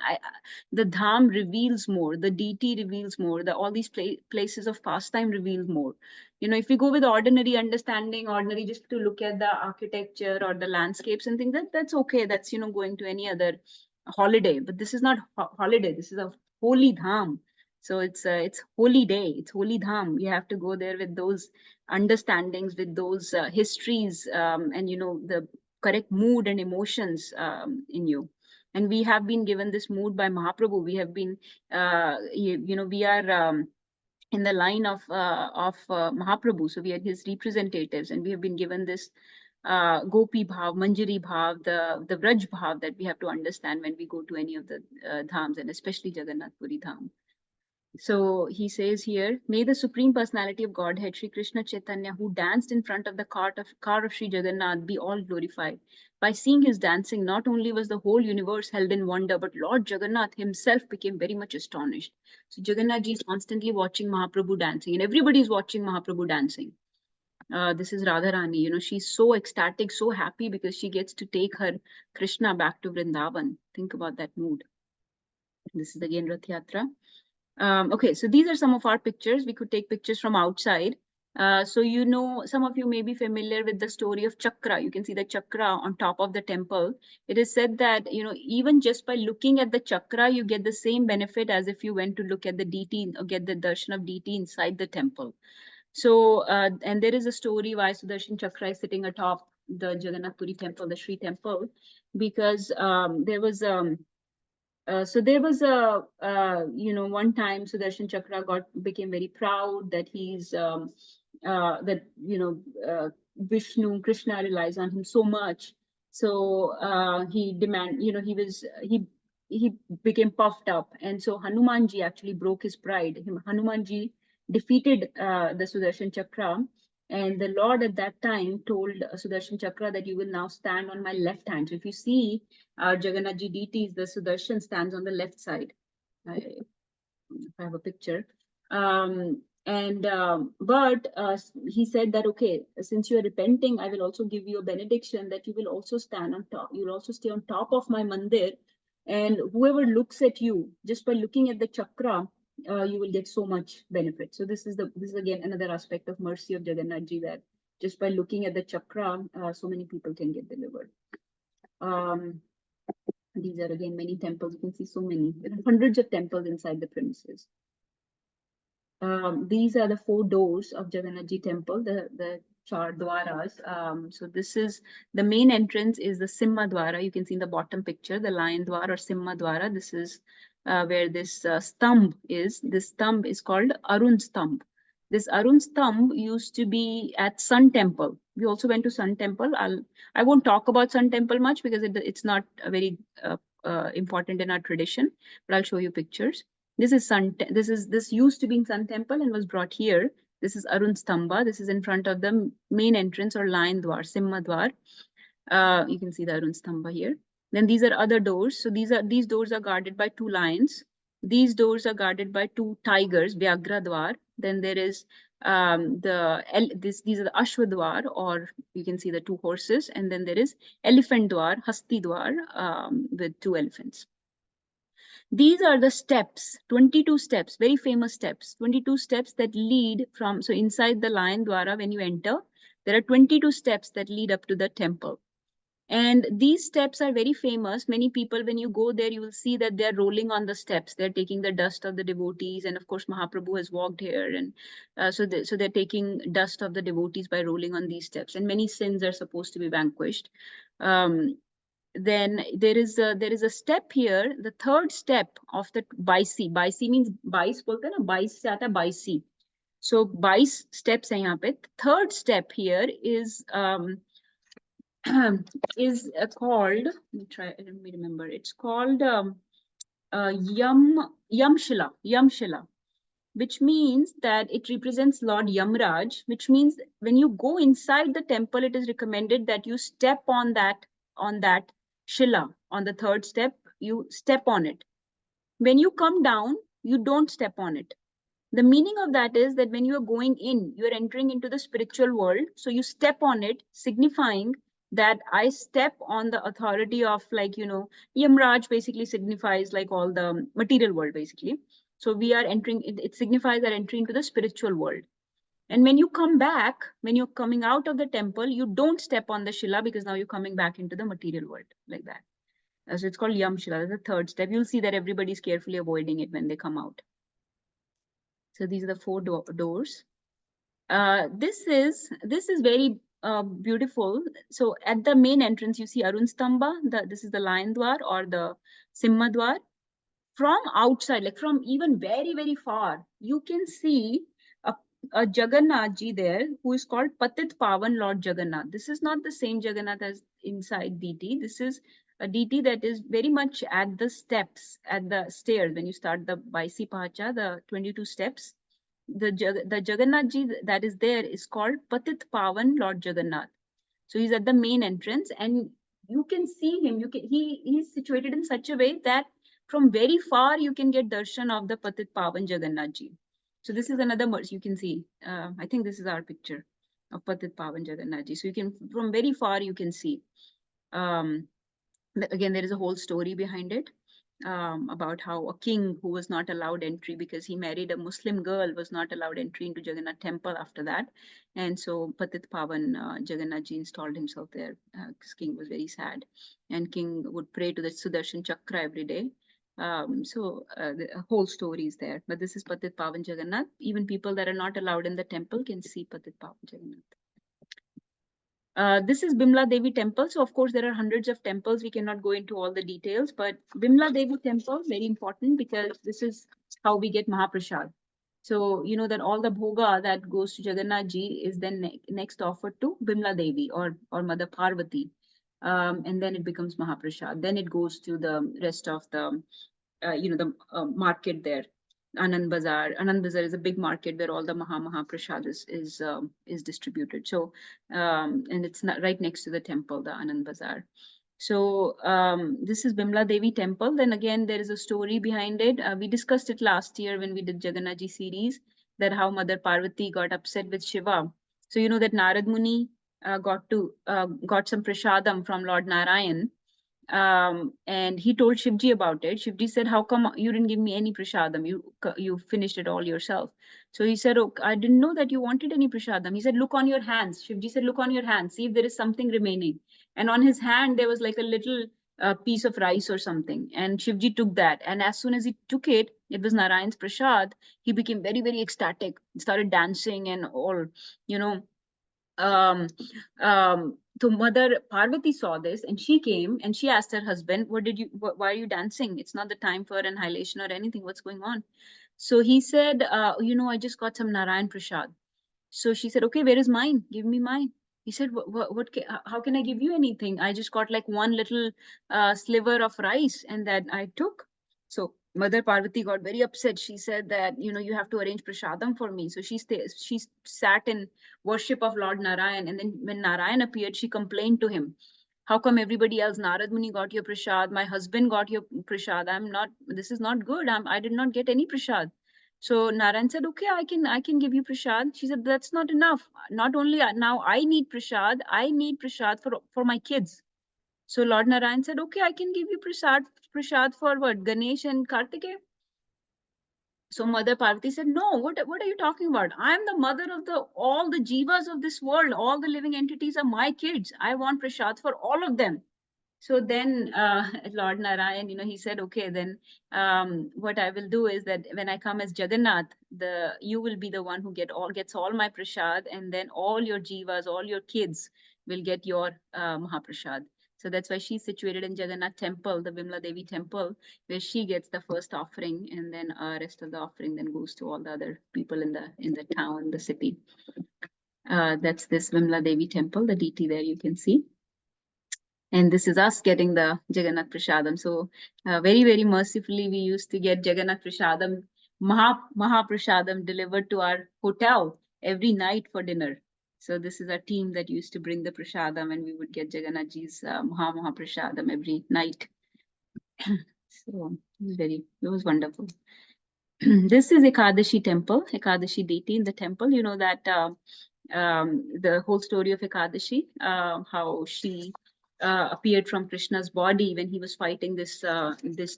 the Dhaam reveals more, the deity reveals more, all these places of pastime reveal more. You know, if we go with ordinary understanding, ordinary just to look at the architecture or the landscapes and things, that's okay. That's, you know, going to any other holiday. But this is not holiday. This is a holy Dhaam. So it's holy day. It's holy Dhaam. You have to go there with those understandings, with those histories, and you know, the correct mood and emotions in you. And we have been given this mood by Mahaprabhu. We have been, you know, we are in the line of Mahaprabhu. So we are his representatives, and we have been given this Gopi Bhav, Manjari Bhav, the Vraj Bhav that we have to understand when we go to any of the dhams, and especially Jagannath Puri Dham. So he says here, may the Supreme Personality of Godhead, Sri Krishna Chaitanya, who danced in front of the car of Sri Jagannath, be all glorified. By seeing his dancing, not only was the whole universe held in wonder, but Lord Jagannath himself became very much astonished. So Jagannath ji is constantly watching Mahaprabhu dancing, and everybody is watching Mahaprabhu dancing. This is Radharani, you know, she's so ecstatic, so happy because she gets to take her Krishna back to Vrindavan. Think about that mood. This is again Rath Yatra. Okay, so these are some of our pictures. We could take pictures from outside. So, you know, some of you may be familiar with the story of Chakra. You can see the Chakra on top of the temple. It is said that, you know, even just by looking at the Chakra, you get the same benefit as if you went to look at the deity or get the darshan of deity inside the temple. So, and there is a story why Sudarshan Chakra is sitting atop the Jagannath Puri temple, the Sri temple, because there was so there was a you know, one time Sudarshan Chakra became very proud that he's that, you know, Vishnu, Krishna relies on him so much. So he you know, he became puffed up, and so Hanumanji actually broke his pride. Hanumanji defeated the Sudarshan Chakra, and the Lord at that time told Sudarshan Chakra that you will now stand on my left hand. So if you see our Jagannath ji deities, the Sudarshan stands on the left side. I have a picture. But he said that, okay, since you are repenting, I will also give you a benediction that you will also stand on top. You will also stay on top of my mandir. And whoever looks at you, just by looking at the chakra, you will get so much benefit. So this is again another aspect of mercy of Jagannath ji, that just by looking at the chakra, so many people can get delivered. These are again many temples. You can see so many. There are hundreds of temples inside the premises. These are the 4 doors of Jagannath ji temple, the Char Dwaras. So this is the main entrance is the Simha Dwara. You can see in the bottom picture, the Lion Dwara or Simha Dwara. This is where this stamb is. This stamb is called Arun Stamb. This Arun Stamb used to be at Sun Temple. We also went to Sun Temple. I won't talk about Sun Temple much because it's not very important in our tradition, but I'll show you pictures. This is this used to be in Sun Temple and was brought here. This is Arun Stamba. This is in front of the main entrance or Lion Dwar, Simha Dwar. You can see the Arun Stamba here. Then these are other doors. So these doors are guarded by 2 lions. These doors are guarded by 2 tigers, Vyagra Dwar. Then there is these are the Ashwa Dwar, or you can see the 2 horses. And then there is Elephant Dwar, Hasti Dwar, with 2 elephants. These are the steps, 22 steps, very famous steps, 22 steps that lead from, so inside the Lion Dwara, when you enter, there are 22 steps that lead up to the temple. And these steps are very famous. Many people, when you go there, you will see that they're rolling on the steps. They're taking the dust of the devotees. And of course, Mahaprabhu has walked here. And so they're taking dust of the devotees by rolling on these steps. And many sins are supposed to be vanquished. Then there is a step here, the 3rd step of the Baisi. Baisi means 22 bolte na, 22 se aata 22. So 22 steps hai yahan pe. 3rd step here is called, let me remember, it's called Yamshila. which means that it represents Lord Yamraj, which means when you go inside the temple, it is recommended that you step on that Shila, on the third step, you step on it. When you come down, you don't step on it. The meaning of that is that when you are going in, you are entering into the spiritual world. So you step on it, signifying that I step on the authority of, like, Yamraj basically signifies like all the material world, basically. So we are entering, it signifies our entry into the spiritual world. And when you come back, when you're coming out of the temple, you don't step on the Shila because now you're coming back into the material world, like that. So it's called Yam Shila, that's the third step. You'll see that everybody's carefully avoiding it when they come out. So these are the 4 doors. This is very beautiful. So at the main entrance, you see Arun Stamba. This is the Lion Dwar or the Simha Dwar. From outside, like from even very, very far, you can see a Jagannath ji there, who is called Patit Pavan Lord Jagannath. This is not the same Jagannath as inside DT. This is a DT that is very much at the steps, at the stairs. When you start the Baisi Pacha, the 22 steps, the Jagannath ji that is there is called Patit Pavan Lord Jagannath. So he's at the main entrance, and you can see him. He's situated in such a way that from very far you can get darshan of the Patit Pavan Jagannath ji. So this is another merge you can see. I think this is our picture of Patit Pavan Jagannath ji. So you can, from very far, you can see. Again, there is a whole story behind it. About how a king who was not allowed entry because he married a Muslim girl was not allowed entry into Jagannath temple after that. And so Patit Pavan Jagannath ji installed himself there because king was very sad. And king would pray to the Sudarshan Chakra every day. The whole story is there. But this is Patit Pavan Jagannath. Even people that are not allowed in the temple can see Patit Pavan Jagannath. This is Bimla Devi temple. So of course there are hundreds of temples. We cannot go into all the details, but Bimla Devi temple, very important because this is how we get Mahaprasad. So you know that all the bhoga that goes to Jagannath ji is then next offered to Bimla Devi or Mother Parvati. And then it becomes Mahaprasad. Then it goes to the rest of the, market there. Anand Bazaar. Anand Bazaar is a big market where all the Mahaprasad is distributed. So, and it's not right next to the temple, the Anand Bazaar. So this is Bimla Devi temple. Then again, there is a story behind it. We discussed it last year when we did Jagannath ji series, that how Mother Parvati got upset with Shiva. So you know that Narad Muni got some prasadam from Lord Narayan. And he told Shivji about it. Shivji said, how come you didn't give me any prasadam? You finished it all yourself. So he said, oh, I didn't know that you wanted any prasadam. He said, look on your hands. Shivji said, look on your hands, see if there is something remaining. And on his hand, there was like a little piece of rice or something. And Shivji took that. And as soon as he took it, it was Narayan's prasad. He became very, very ecstatic, started dancing and all, so Mother Parvati saw this and she came and she asked her husband, why are you dancing? It's not the time for annihilation or anything. What's going on? So he said, I just got some Narayan Prasad. So she said, okay, where is mine? Give me mine. He said, how can I give you anything? I just got like one little sliver of rice and that I took. So Mother Parvati got very upset. She said that, you have to arrange prasadam for me. So she sat in worship of Lord Narayan. And then when Narayan appeared, she complained to him. How come everybody else, Narad Muni got your prasad, my husband got your prasad? This is not good. I did not get any prasad. So Narayan said, okay, I can give you prasad. She said, that's not enough. Not only now I need prasad for my kids. So Lord Narayan said, okay, I can give you prasad for what? Ganesh and Kartikeya. So Mother Parvati said, no, what are you talking about? I'm the mother of all the jivas of this world. All the living entities are my kids. I want prasad for all of them. So then Lord Narayan, he said, okay, then what I will do is that when I come as Jagannath, you will be the one who gets all my prasad, and then all your jivas, all your kids will get your Mahaprasad. So that's why she's situated in Jagannath temple, the Bimla Devi temple, where she gets the first offering, and then rest of the offering then goes to all the other people in the town, the city. That's this Bimla Devi temple, the DT there you can see. And this is us getting the Jagannath Prasadam. So very, very mercifully, we used to get Jagannath Prasadam Mahaprasadam delivered to our hotel every night for dinner. So this is a team that used to bring the prasadam, and we would get Jagannathji's Mahaprasadam every night. So it was wonderful. This is Ekadashi temple, Ekadashi deity in the temple. You know that the whole story of Ekadashi, how she appeared from Krishna's body when he was fighting this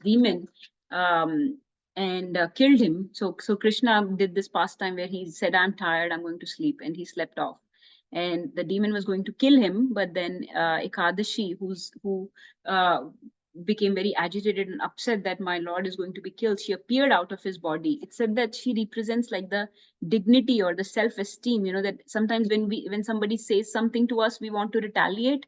demon, and killed him. So Krishna did this pastime where he said, "I'm tired, I'm going to sleep," and he slept off. And the demon was going to kill him, but then Ekadashi, who became very agitated and upset that my lord is going to be killed, she appeared out of his body. It said that she represents like the dignity or the self-esteem, you know, that sometimes when somebody says something to us, we want to retaliate,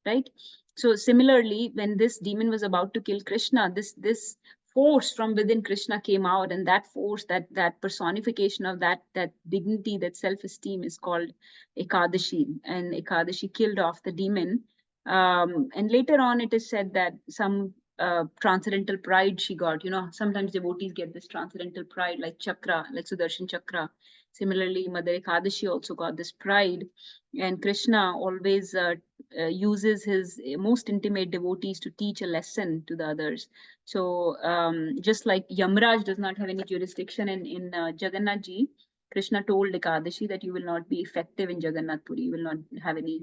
right? So similarly, when this demon was about to kill Krishna, this force from within Krishna came out, and that force, that personification of that dignity, that self-esteem is called Ekadashi, and Ekadashi killed off the demon. And later on, it is said that some transcendental pride she got. You know, sometimes devotees get this transcendental pride, like chakra, like Sudarshan chakra. Similarly, Mother Ekadashi also got this pride, and Krishna always uses his most intimate devotees to teach a lesson to the others. So just like Yamraj does not have any jurisdiction in Jagannath Ji, Krishna told Ekadashi that you will not be effective in Jagannath Puri, you will not have any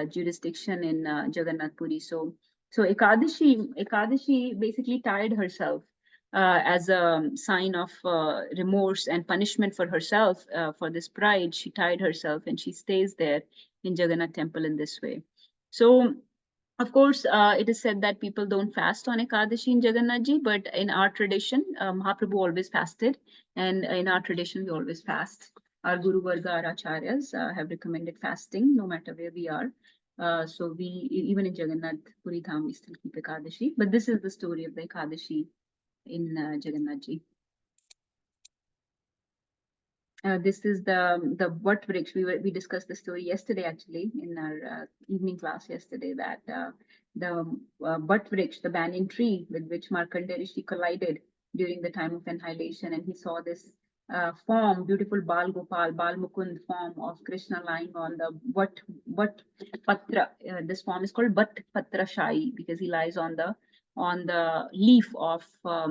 jurisdiction in Jagannath Puri. So Ekadashi basically tied herself as a sign of remorse and punishment for herself for this pride. She tied herself, and she stays there in Jagannath temple in this way. So of course, it is said that people don't fast on Ekadashi in Jagannathji, but in our tradition, Mahaprabhu always fasted, and in our tradition, we always fast. Our Guru Varga, our Acharyas have recommended fasting no matter where we are. So we, even in Jagannath Puri Dhaam, we still keep Ekadashi. But this is the story of the Ekadashi in Jagannathji. This is the Vat Vriksh. We discussed the story yesterday, actually, in our evening class yesterday, that the Vat Vriksh, the banyan tree with which Markandeya Rishi collided during the time of annihilation, and he saw this form, beautiful Bal Gopal, Bal Mukund form of Krishna lying on the Vat Patra. This form is called Vat Patra Shai because he lies on the leaf of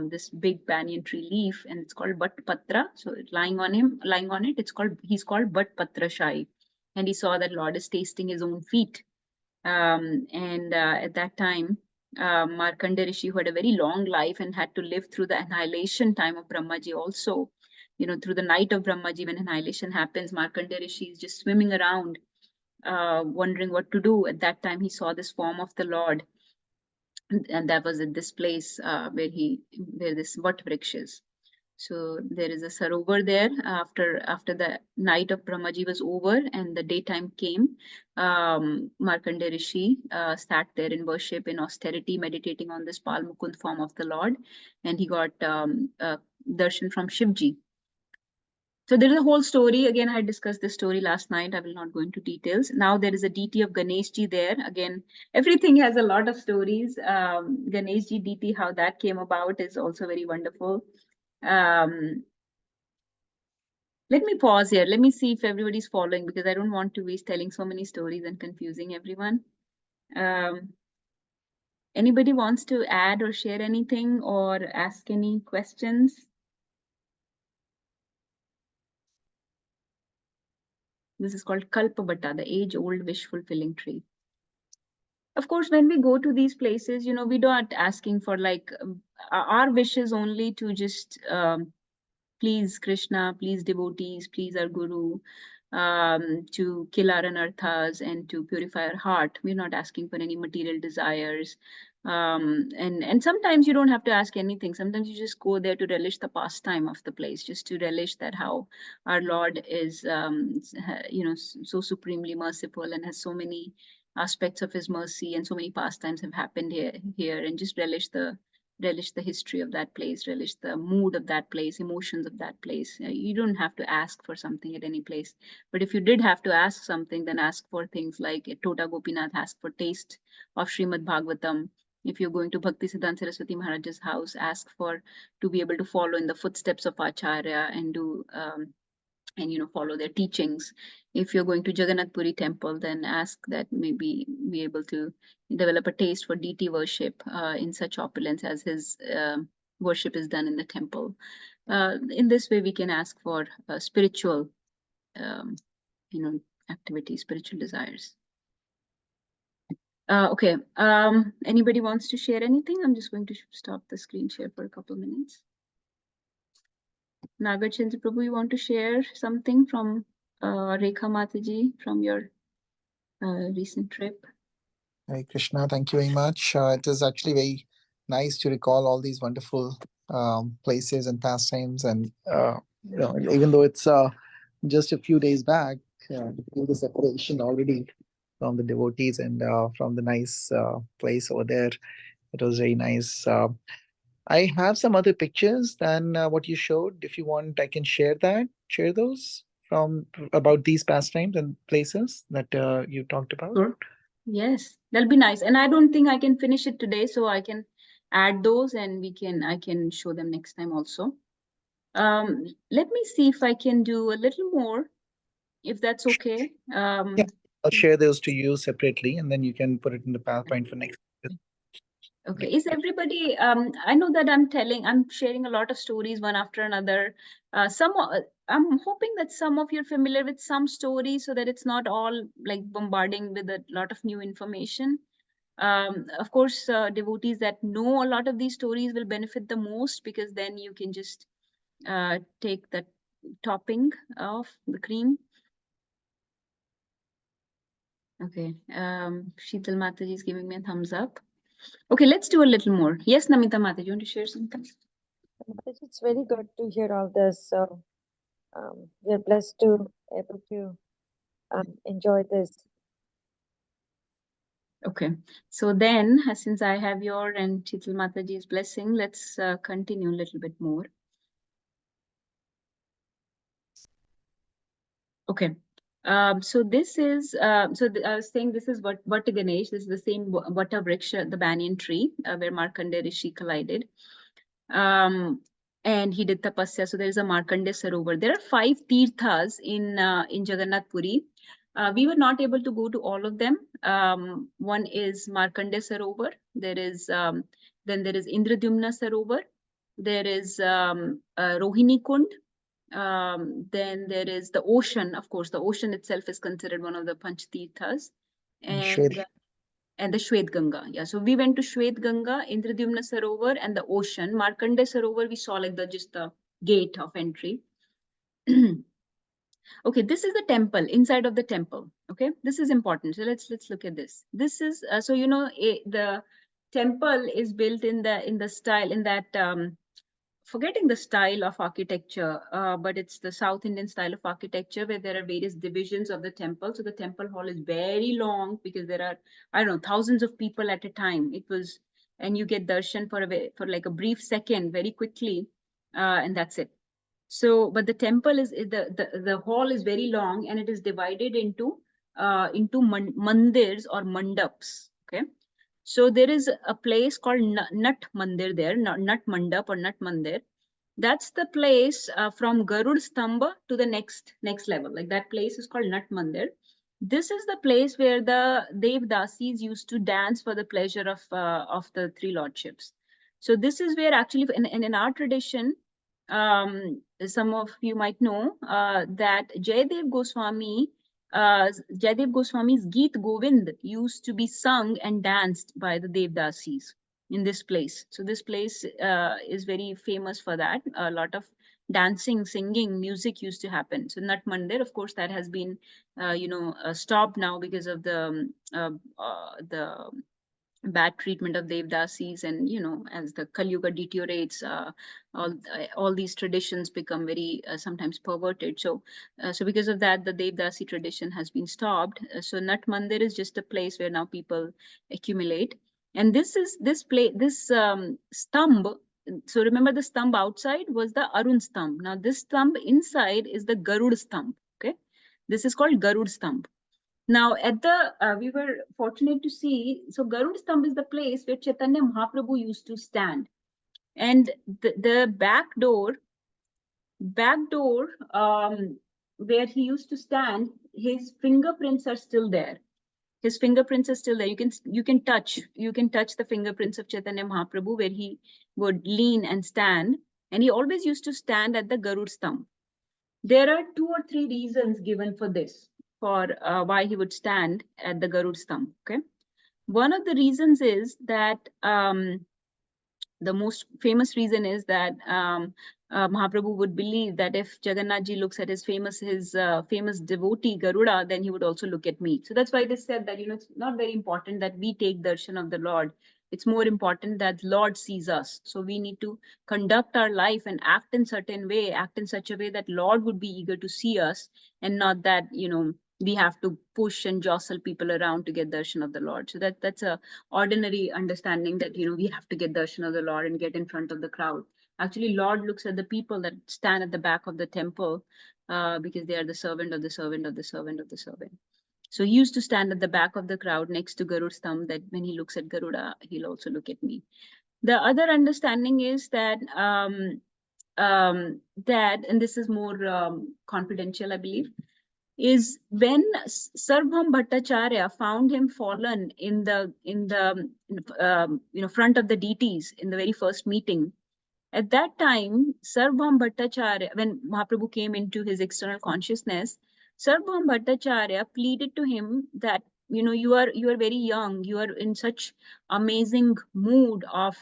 this big banyan tree leaf, and it's called Bhat Patra. So lying on it, he's called Bhat Patra Shai. And he saw that Lord is tasting his own feet. And at that time, Markandeya Rishi, who had a very long life and had to live through the annihilation time of Brahmaji also, you know, through the night of Brahmaji, when annihilation happens, Markandeya Rishi is just swimming around, wondering what to do. At that time, he saw this form of the Lord. And that was at this place where this Vat Vriksh is. So there is a sarovar there. After the night of Brahmaji was over and the daytime came, Markandeya Rishi sat there in worship, in austerity, meditating on this Bal Mukund form of the Lord, and he got darshan from Shivji. So there is a whole story. Again, I discussed this story last night. I will not go into details. Now there is a deity of Ganeshji there. Again, everything has a lot of stories. Ganeshji deity, how that came about is also very wonderful. Let me pause here. Let me see if everybody's following, because I don't want to waste telling so many stories and confusing everyone. Anybody wants to add or share anything or ask any questions? This is called Kalpabata, the age-old wish-fulfilling tree. Of course, when we go to these places, you know, we don't asking for like our wish is only to just please Krishna, please devotees, please our Guru, to kill our anarthas and to purify our heart. We're not asking for any material desires. And sometimes you don't have to ask anything. Sometimes you just go there to relish the pastime of the place, just to relish that how our Lord is, you know, so supremely merciful and has so many aspects of his mercy, and so many pastimes have happened here, and just relish the history of that place, relish the mood of that place, emotions of that place. You don't have to ask for something at any place. But if you did have to ask something, then ask for things like Tota Gopinath asked for taste of Srimad Bhagavatam. If you're going to Bhakti Siddhanta Saraswati Maharaj's house, ask for to be able to follow in the footsteps of Acharya and do and follow their teachings. If you're going to Jagannath Puri temple, then ask that maybe be able to develop a taste for deity worship in such opulence as his worship is done in the temple. In this way, we can ask for spiritual, activity, spiritual desires. Okay. Anybody wants to share anything? I'm just going to stop the screen share for a couple of minutes. Nagarchandra Prabhu, you want to share something from Rekha Mataji from your recent trip? Hare Krishna, thank you very much. It is actually very nice to recall all these wonderful places and pastimes, and even though it's just a few days back, feel the separation already from the devotees and from the nice place over there. It was very nice. I have some other pictures than what you showed. If you want, I can share those from about these pastimes and places that you talked about. Sure. Yes, that'll be nice. And I don't think I can finish it today, so I can add those and I can show them next time also. Let me see if I can do a little more, if that's okay. Yeah, I'll share those to you separately, and then you can put it in the PowerPoint for next. Okay, is everybody, I know that I'm sharing a lot of stories one after another. I'm hoping that some of you are familiar with some stories so that it's not all like bombarding with a lot of new information. Of course, devotees that know a lot of these stories will benefit the most, because then you can just take the topping of the cream. Okay, Sheetal Mataji is giving me a thumbs up. Okay, let's do a little more. Yes, Namita Mataji, you want to share something? It's very good to hear all this. So we're blessed to able to enjoy this. Okay, so then since I have your and Sheetal Mataji's blessing, let's continue a little bit more. Okay. So this is I was saying this is Vata Ganesh. This is the same Vata Vriksha, the banyan tree, where Markandeya Rishi collided. And he did tapasya. So there is a Markandeya Sarovar. There are 5 tirthas in Jagannath Puri. We were not able to go to all of them. One is Markandeya Sarovar. There is then there is Indradyumna Sarovar. There is Rohini Kund. Then there is the ocean. Of course, the ocean itself is considered one of the Panch Tirthas. And the Shwet Ganga. Yeah, so we went to Shwet Ganga, Indradyumna Sarovar, and the ocean. Markandeya Sarovar, we saw like just the gate of entry. Okay, this is the temple, inside of the temple. Okay, this is important. So let's look at this. This is so the temple is built in the style in that forgetting the style of architecture, but it's the South Indian style of architecture where there are various divisions of the temple. So the temple hall is very long because there are, I don't know, thousands of people at a time. And you get darshan for like a brief second, very quickly, and that's it. So, but the temple is the hall is very long, and it is divided into mandirs or mandaps. Okay. So there is a place called Nat Mandir there, Nat Mandap or Nat Mandir. That's the place from Garud Stamba to the next level. Like that place is called Nat Mandir. This is the place where the Dasis used to dance for the pleasure of the 3 lordships. So this is where actually in our tradition, some of you might know that Jayadev Goswami's Geet Govind used to be sung and danced by the Devdasis in this place. So this place is very famous for that. A lot of dancing, singing, music used to happen. So Nat Mandir, of course, that has been, stopped now because of the bad treatment of Devdasis, and as the Kali Yuga deteriorates, all these traditions become very sometimes perverted. So because of that, the Devdasi tradition has been stopped. So Nat Mandir is just a place where now people accumulate, and this stump. So remember, the stump outside was the Arun stump. Now this stump inside is the Garud stump. Okay, this is called Garud stump. Now, at the we were fortunate to see. So, Garud Stambh is the place where Chaitanya Mahaprabhu used to stand, and the back door, where he used to stand, his fingerprints are still there. His fingerprints are still there. You can touch the fingerprints of Chaitanya Mahaprabhu where he would lean and stand, and he always used to stand at the Garud Stambh. There are 2 or 3 reasons given for this, for why he would stand at the Garud Stambh. Okay, one of the reasons is that the most famous reason is that Mahaprabhu would believe that if Jagannath ji looks at his famous devotee Garuda, then he would also look at me. So that's why it is said that it's not very important that we take darshan of the Lord. It's more important that Lord sees us. So we need to conduct our life and act in certain way, act in such a way that Lord would be eager to see us, and not that we have to push and jostle people around to get darshan of the Lord. So that's a ordinary understanding that we have to get darshan of the Lord and get in front of the crowd. Actually, Lord looks at the people that stand at the back of the temple because they are the servant of the servant of the servant of the servant. So he used to stand at the back of the crowd next to Garud Stambh, that when he looks at Garuda, he'll also look at me. The other understanding is that and this is more confidential, I believe, is when Sarvabhauma Bhattacharya found him fallen in the front of the deities in the very first meeting. At that time, Sarvabhauma Bhattacharya, when Mahaprabhu came into his external consciousness, Sarvabhauma Bhattacharya pleaded to him that you are very young, you are in such amazing mood of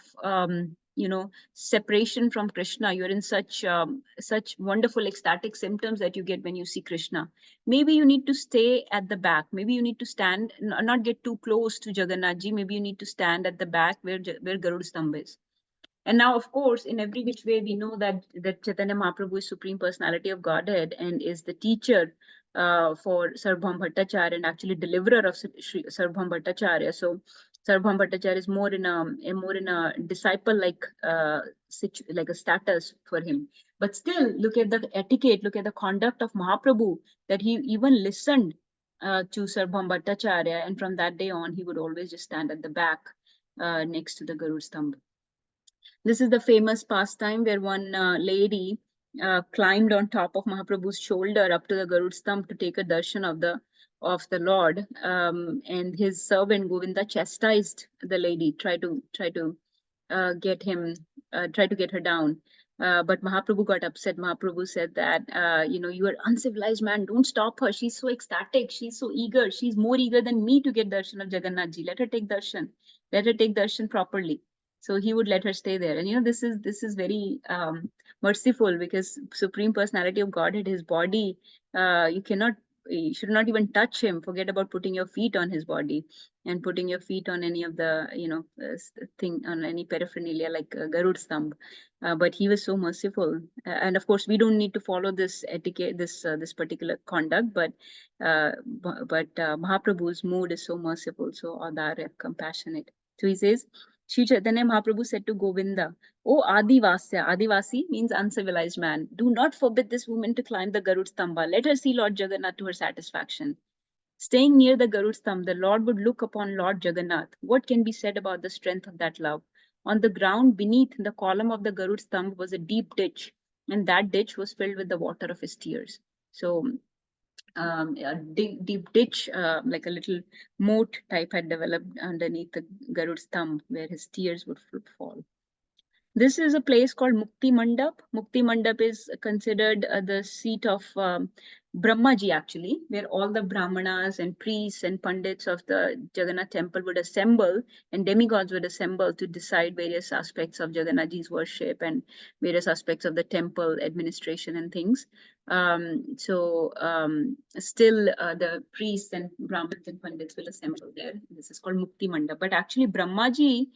separation from Krishna, you're in such wonderful ecstatic symptoms that you get when you see Krishna. Maybe you need to stay at the back. Maybe you need to stand, not get too close to Jagannath ji. Maybe you need to stand at the back where Garud Stambh is. And now, of course, in every which way, we know that Chaitanya Mahaprabhu is Supreme Personality of Godhead and is the teacher for Sarvabhauma Bhattacharya and actually deliverer of Sarvabhauma Bhattacharya. So Sarvabhauma Bhattacharya is more in a disciple-like like a status for him. But still, look at the etiquette, look at the conduct of Mahaprabhu, that he even listened to Sarvabhauma Bhattacharya, and from that day on, he would always just stand at the back next to the Garud Stambh. This is the famous pastime where one lady climbed on top of Mahaprabhu's shoulder up to the Garud Stambh to take a darshan of the Lord, and his servant Govinda chastised the lady, try to get her down. But Mahaprabhu got upset. Mahaprabhu said that, you are uncivilized man, don't stop her. She's so ecstatic. She's so eager. She's more eager than me to get darshan of Jagannath ji. Let her take darshan. Let her take darshan properly. So he would let her stay there. And this is very merciful, because Supreme Personality of Godhead, his body, you should not even touch him. Forget about putting your feet on his body and putting your feet on any of the thing, on any paraphernalia like Garud Stambh. But he was so merciful, and of course we don't need to follow this etiquette, this particular conduct, but Mahaprabhu's mood is so merciful, so audare, compassionate. So he says, Sri Chaitanya Mahaprabhu said to Govinda, "O Adivasya," Adivasi means uncivilized man, "do not forbid this woman to climb the Garud Stambha. Let her see Lord Jagannath to her satisfaction." Staying near the Garud Stambh, the Lord would look upon Lord Jagannath. What can be said about the strength of that love? On the ground beneath the column of the Garud Stambh was a deep ditch, and that ditch was filled with the water of his tears. So a deep ditch, like a little moat type, had developed underneath the Garud Stambh where his tears would fall. This is a place called Mukti Mandap. Mukti Mandap is considered the seat of Brahmaji, actually, where all the Brahmanas and priests and Pandits of the Jagannath temple would assemble, and demigods would assemble to decide various aspects of Jagannathji's worship and various aspects of the temple administration and things. Still the priests and Brahmins and Pandits will assemble there. This is called Mukti Mandap. But actually, Brahmaji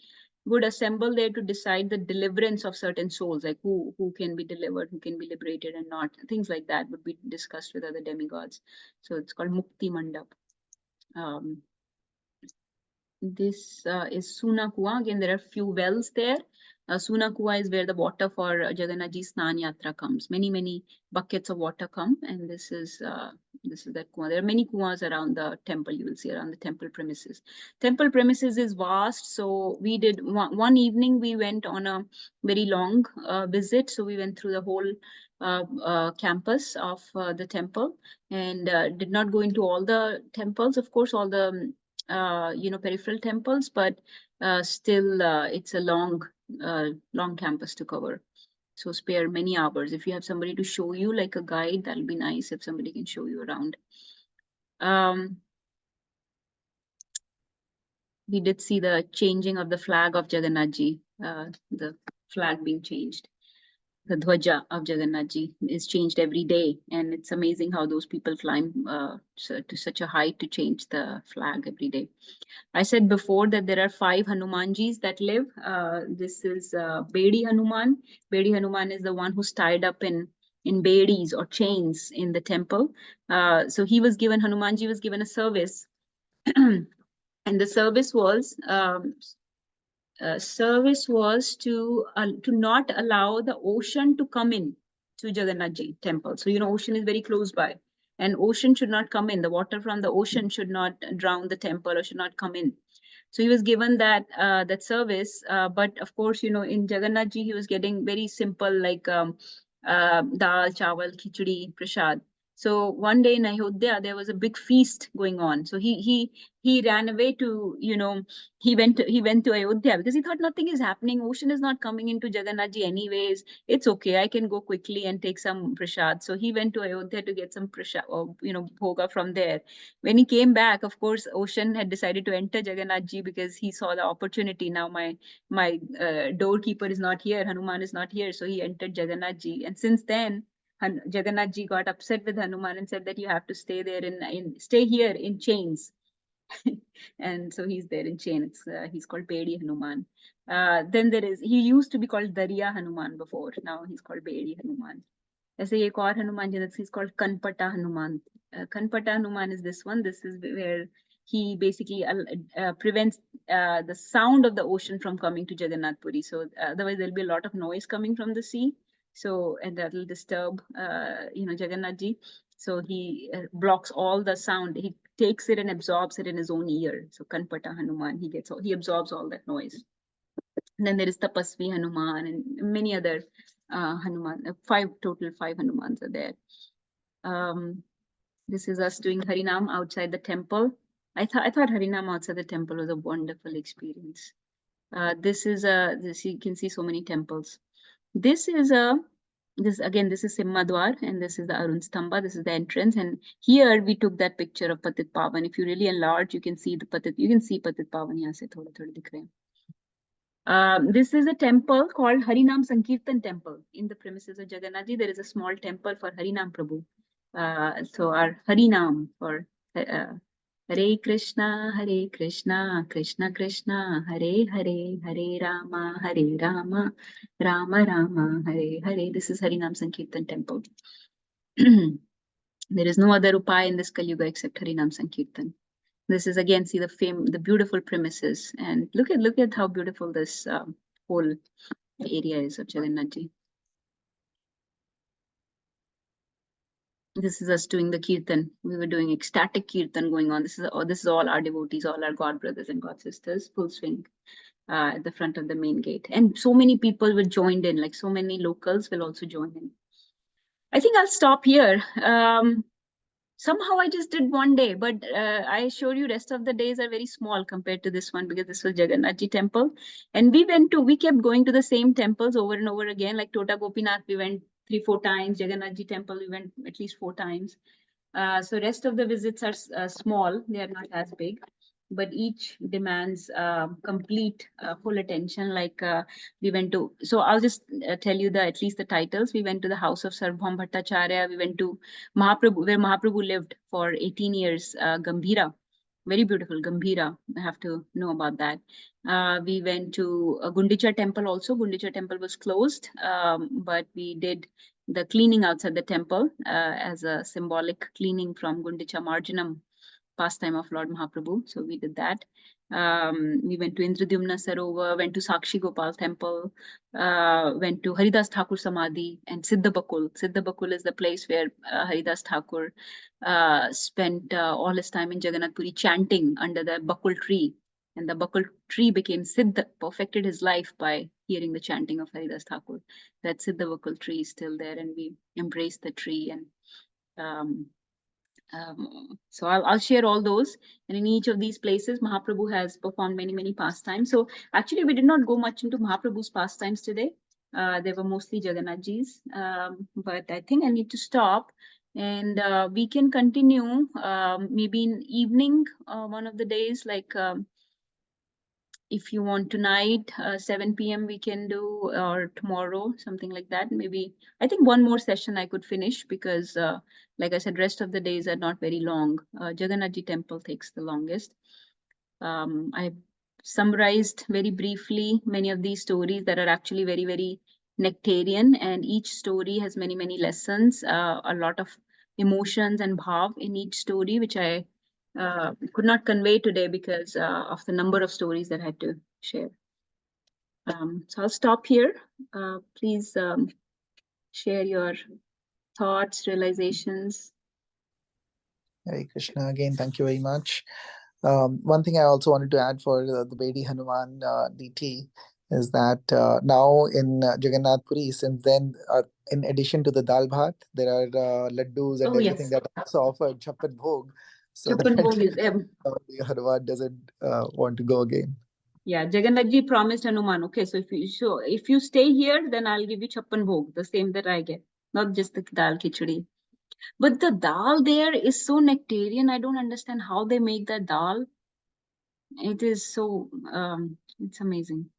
would assemble there to decide the deliverance of certain souls, like who can be delivered, who can be liberated and not. Things like that would be discussed with other demigods. So it's called Mukti Mandap. This is Suna Kua. Again, there are few wells there. Suna Kua is where the water for Jagannath ji Snan Yatra comes. Many buckets of water come, and this is This is that kuwa. There are many kuwas around the temple. You will see around the temple premises. Temple premises is vast. So we did one evening. We went on a very long visit. So we went through the whole campus of the temple and did not go into all the temples. Of course, all the peripheral temples, but still it's a long campus to cover. So spare many hours. If you have somebody to show you, like a guide, that'll be nice if somebody can show you around. We did see the changing of the flag of Jagannath Ji, the flag being changed. The dhwaja of Jagannath Ji is changed every day. And it's amazing how those people climb to such a height to change the flag every day. I said before that there are 5 Hanumanjis that live. This is Bedi Hanuman. Bedi Hanuman is the one who's tied up in bedis or chains in the temple. So he was given, Hanumanji was given a service. And the service was to not allow the ocean to come in to Jagannath Ji temple. So, ocean is very close by. And ocean should not come in. The water from the ocean should not drown the temple or should not come in. So he was given that service. But of course, in Jagannath Ji, he was getting very simple like dal, chawal, khichdi, prasad. So one day in Ayodhya, there was a big feast going on. So he ran away to, he went to Ayodhya because he thought nothing is happening. Ocean is not coming into Jagannath Ji anyways. It's okay. I can go quickly and take some prasad. So he went to Ayodhya to get some prasad or, bhoga from there. When he came back, of course, Ocean had decided to enter Jagannath Ji because he saw the opportunity. Now my doorkeeper is not here. Hanuman is not here. So he entered Jagannath Ji. And since then, Jagannath Ji got upset with Hanuman and said that you have to stay there stay here in chains. And so he's there in chain. He's called Bedi Hanuman. Then he used to be called Dariya Hanuman before. Now he's called Bedi Hanuman. ऐसे एक और Hanuman is called Kanpata Hanuman. Kanpata Hanuman is this one. This is where he basically prevents the sound of the ocean from coming to Jagannath Puri. So otherwise there'll be a lot of noise coming from the sea. So, and that will disturb, Jagannath Ji. So he blocks all the sound. He takes it and absorbs it in his own ear. So Kanpata Hanuman, he absorbs all that noise. And then there is Tapasvi Hanuman and many other Hanuman. 5 Hanumans are there. This is us doing Harinam outside the temple. I thought Harinam outside the temple was a wonderful experience. This you can see so many temples. This is this is Simmadwar and this is the Arun Stamba. This is the entrance, and here we took that picture of Patit Pavan. If you really enlarge, you can see the Patit. You can see Patit Pavan here. Se thoda dikh rahe. This is a temple called Harinam Sankirtan Temple. In the premises of Jagannath Ji, there is a small temple for Harinam Prabhu. So our Harinam for Hare Krishna, Krishna Krishna, Hare Hare, Hare Rama, Rama Rama, Hare Hare. This is Harinam Sankirtan Temple. There is no other upaya in this Kali Yuga except Harinam Sankirtan. This is again, see the beautiful premises, and look at how beautiful this whole area is of Jagannath Ji. This is us doing the kirtan. We were doing ecstatic kirtan going on. This is all our devotees, all our god brothers and god sisters, full swing at the front of the main gate. And so many people were joined in, like so many locals will also join in. I think I'll stop here. Somehow I just did one day, but I assure you rest of the days are very small compared to this one because this was Jagannath Ji temple. And we kept going to the same temples over and over again, like Tota Gopinath, we went 3-4 times. Jagannath Ji temple, we went at least 4 times. So rest of the visits are small. They are not as big, but each demands complete full attention. Like we went to, so I'll just tell you at least the titles. We went to the house of Sarvabhaum Bhattacharya. We went to Mahaprabhu, where Mahaprabhu lived for 18 years, Gambhira. Very beautiful, Gambhira. I have to know about that. We went to Gundicha temple also. Gundicha temple was closed, but we did the cleaning outside the temple as a symbolic cleaning from Gundicha Marjanam, pastime of Lord Mahaprabhu. So we did that. We went to Indradyumna Sarovar, went to Sakshi Gopal Temple, went to Haridas Thakur Samadhi and Siddha Bakul. Siddha Bakul is the place where Haridas Thakur spent all his time in Jagannath Puri chanting under the Bakul tree. And the Bakul tree became Siddha, perfected his life by hearing the chanting of Haridas Thakur. That Siddha Bakul tree is still there, and we embraced the tree. And so I'll share all those. And in each of these places, Mahaprabhu has performed many pastimes. So actually, we did not go much into Mahaprabhu's pastimes today. They were mostly Jagannathji's. But I think I need to stop. And we can continue maybe in evening, one of the days, like if you want tonight, 7 p.m. we can do, or tomorrow, something like that. Maybe, I think one more session I could finish because, like I said, rest of the days are not very long. Jagannathji temple takes the longest. I summarized very briefly many of these stories that are actually very nectarian, and each story has many lessons, a lot of emotions and bhav in each story, which I could not convey today because of the number of stories that I had to share. So I'll stop here. Please share your thoughts, realizations. Hare Krishna. Again, thank you very much. One thing I also wanted to add for the Bedi Hanuman DT is that now in Jagannath Puri, since then, in addition to the dal bhat, there are laddus and everything that are also offered, chappan bhog. So Chappan that bhog is the Hanuman doesn't want to go again. Yeah, Jagannathji promised Hanuman. Okay, so if you stay here, then I'll give you chappan bhog, the same that I get, not just the dal khichdi. But the dal there is so nectarian. I don't understand how they make that dal. It is so it's amazing.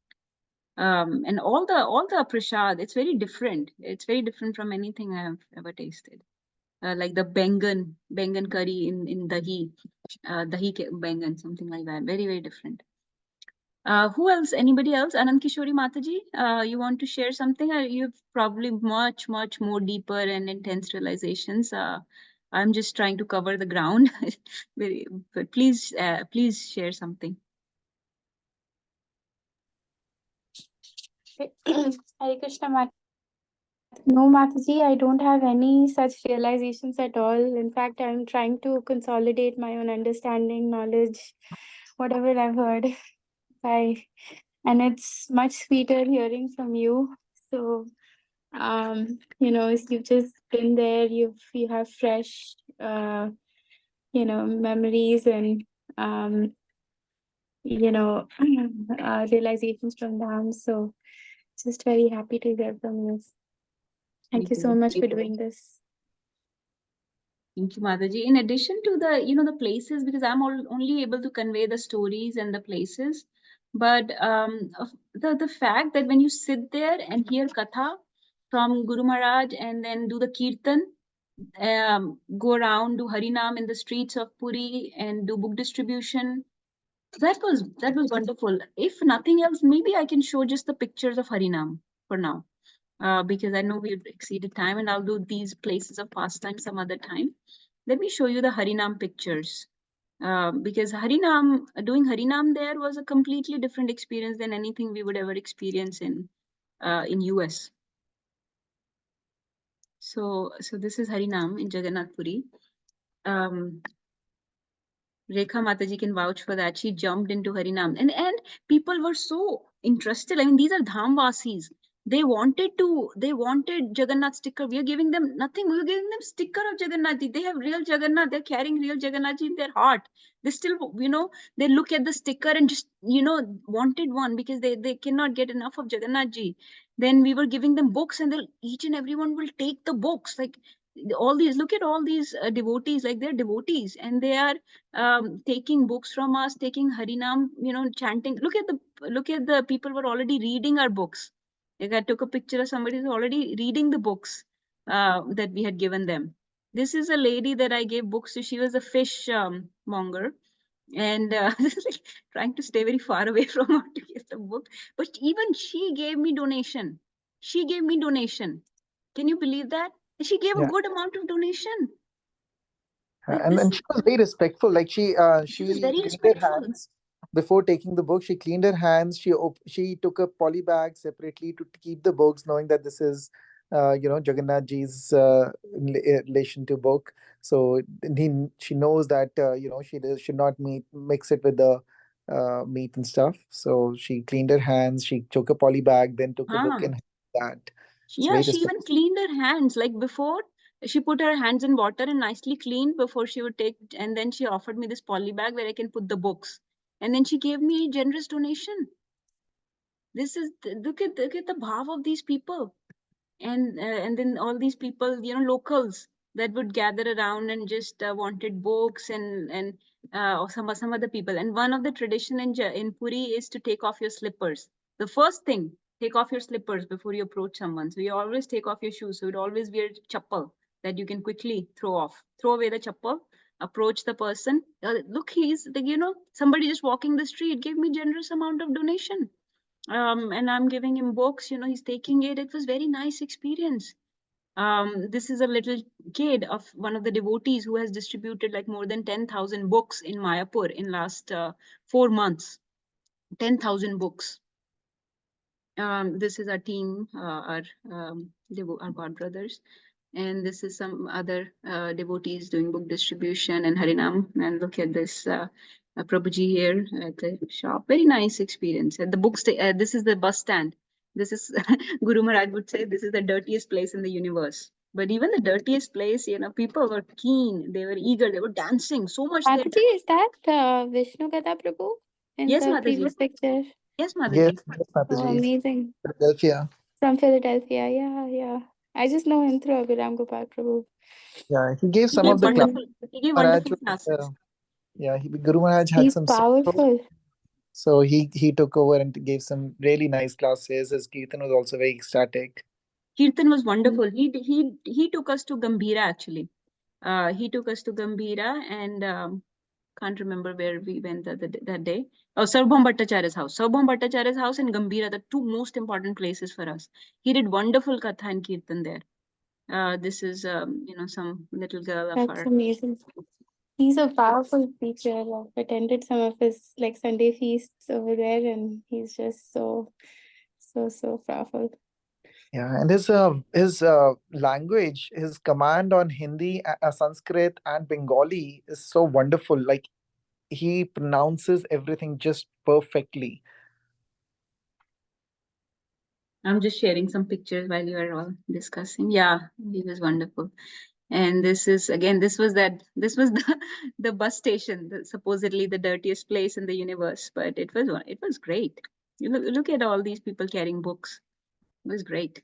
And all the prasad, it's very different. It's very different from anything I have ever tasted. Like the bengan curry in dahi, bengan, something like that. Very different. Who else? Anybody else? Anand Kishori Mataji, you want to share something? You've probably much more deeper and intense realizations. I'm just trying to cover the ground, but please share something. Hare Krishna Mat. No, Mataji, I don't have any such realizations at all. In fact, I'm trying to consolidate my own understanding, knowledge, whatever I've heard. And it's much sweeter hearing from you. So, you've just been there, you have fresh, memories and, realizations from Dhaam. So, just very happy to hear from you. Thank you so much for doing this. Thank you, Mataji. In addition to the places, because I'm only able to convey the stories and the places, but the fact that when you sit there and hear katha from Guru Maharaj and then do the kirtan, go around, do Harinam in the streets of Puri and do book distribution, that was wonderful. If nothing else, maybe I can show just the pictures of Harinam for now. Because I know we've exceeded time, and I'll do these places of pastime some other time. Let me show you the Harinam pictures. Because doing Harinam there was a completely different experience than anything we would ever experience in US. So this is Harinam in Jagannath Puri. Rekha Mataji can vouch for that. She jumped into Harinam, and people were so interested. I mean, these are Dhamvasis. They wanted Jagannath sticker. We are giving them nothing. We are giving them sticker of Jagannath. They have real Jagannath. They're carrying real Jagannath in their heart. They still, they look at the sticker and just, wanted one because they cannot get enough of Jagannath ji. Then we were giving them books, and each and everyone will take the books. Like look at all these devotees, like they're devotees, and they are taking books from us, taking Harinam, chanting. Look at the people were already reading our books. Like I took a picture of somebody who's already reading the books that we had given them. This is a lady that I gave books to. She was a fish monger, and trying to stay very far away from her to get the book. But even she gave me donation. Can you believe that? She gave a good amount of donation. And then she was very respectful. Like she was very cleaned her respectful. hands. before taking the book, she cleaned her hands. She took a poly bag separately to keep the books, knowing that this is, Jagannath Ji's relation to book. So she knows that should not mix it with the meat and stuff. So she cleaned her hands. She took a poly bag, then took a book and that. It's Yeah, very she even respectful. cleaned her hands. Like before, she put her hands in water and nicely cleaned before she would take. And then she offered me this poly bag where I can put the books. And then she gave me a generous donation. This is look at the bhav of these people, and then all these people, locals that would gather around and just wanted books and or some other people. And one of the tradition in Puri is to take off your slippers. The first thing, take off your slippers before you approach someone. So you always take off your shoes. So you'd always wear chappal that you can quickly throw away the chappal, approach the person. Look, he's somebody just walking the street gave me generous amount of donation. And I'm giving him books, he's taking it. It was very nice experience. This is a little kid of one of the devotees who has distributed like more than 10,000 books in Mayapur in last 4 months. 10,000 books. This is our team, our God brothers. And this is some other devotees doing book distribution and Harinam. And look at this Prabhuji here at the shop. Very nice experience. At the this is the bus stand. This is Guru Maharaj would say this is the dirtiest place in the universe. But even the dirtiest place, people were keen. They were eager. They were dancing so much. Mataji, is that Vishnu Gada Prabhu in Yes, the Mataji. previous picture? Yes, Mataji. Yes, Oh, Mataji. amazing. Philadelphia. From Philadelphia, yeah. I just know him through Abhiram Gopal Prabhu. Yeah, he gave some of the wonderful. He gave wonderful classes. Guru Maharaj had He's some powerful. So he took over and gave some really nice classes. His kirtan was also very ecstatic. Kirtan was wonderful. He took us to Gambhira actually. He took us to Gambhira and can't remember where we went that day. Oh, Sarvabhaum Bhattacharya's house. Sarvabhaum Bhattacharya's house and Gambhira, the two most important places for us. He did wonderful katha and kirtan there. This is some little girl of That's amazing. He's a powerful teacher. I've attended some of his like Sunday feasts over there, and he's just so powerful. Yeah, and his language, his command on Hindi, Sanskrit, and Bengali is so wonderful. Like he pronounces everything just perfectly. I'm just sharing some pictures while you are all discussing. Yeah, he was wonderful. And this was the bus station, supposedly the dirtiest place in the universe, but it was great. You look at all these people carrying books. It was great.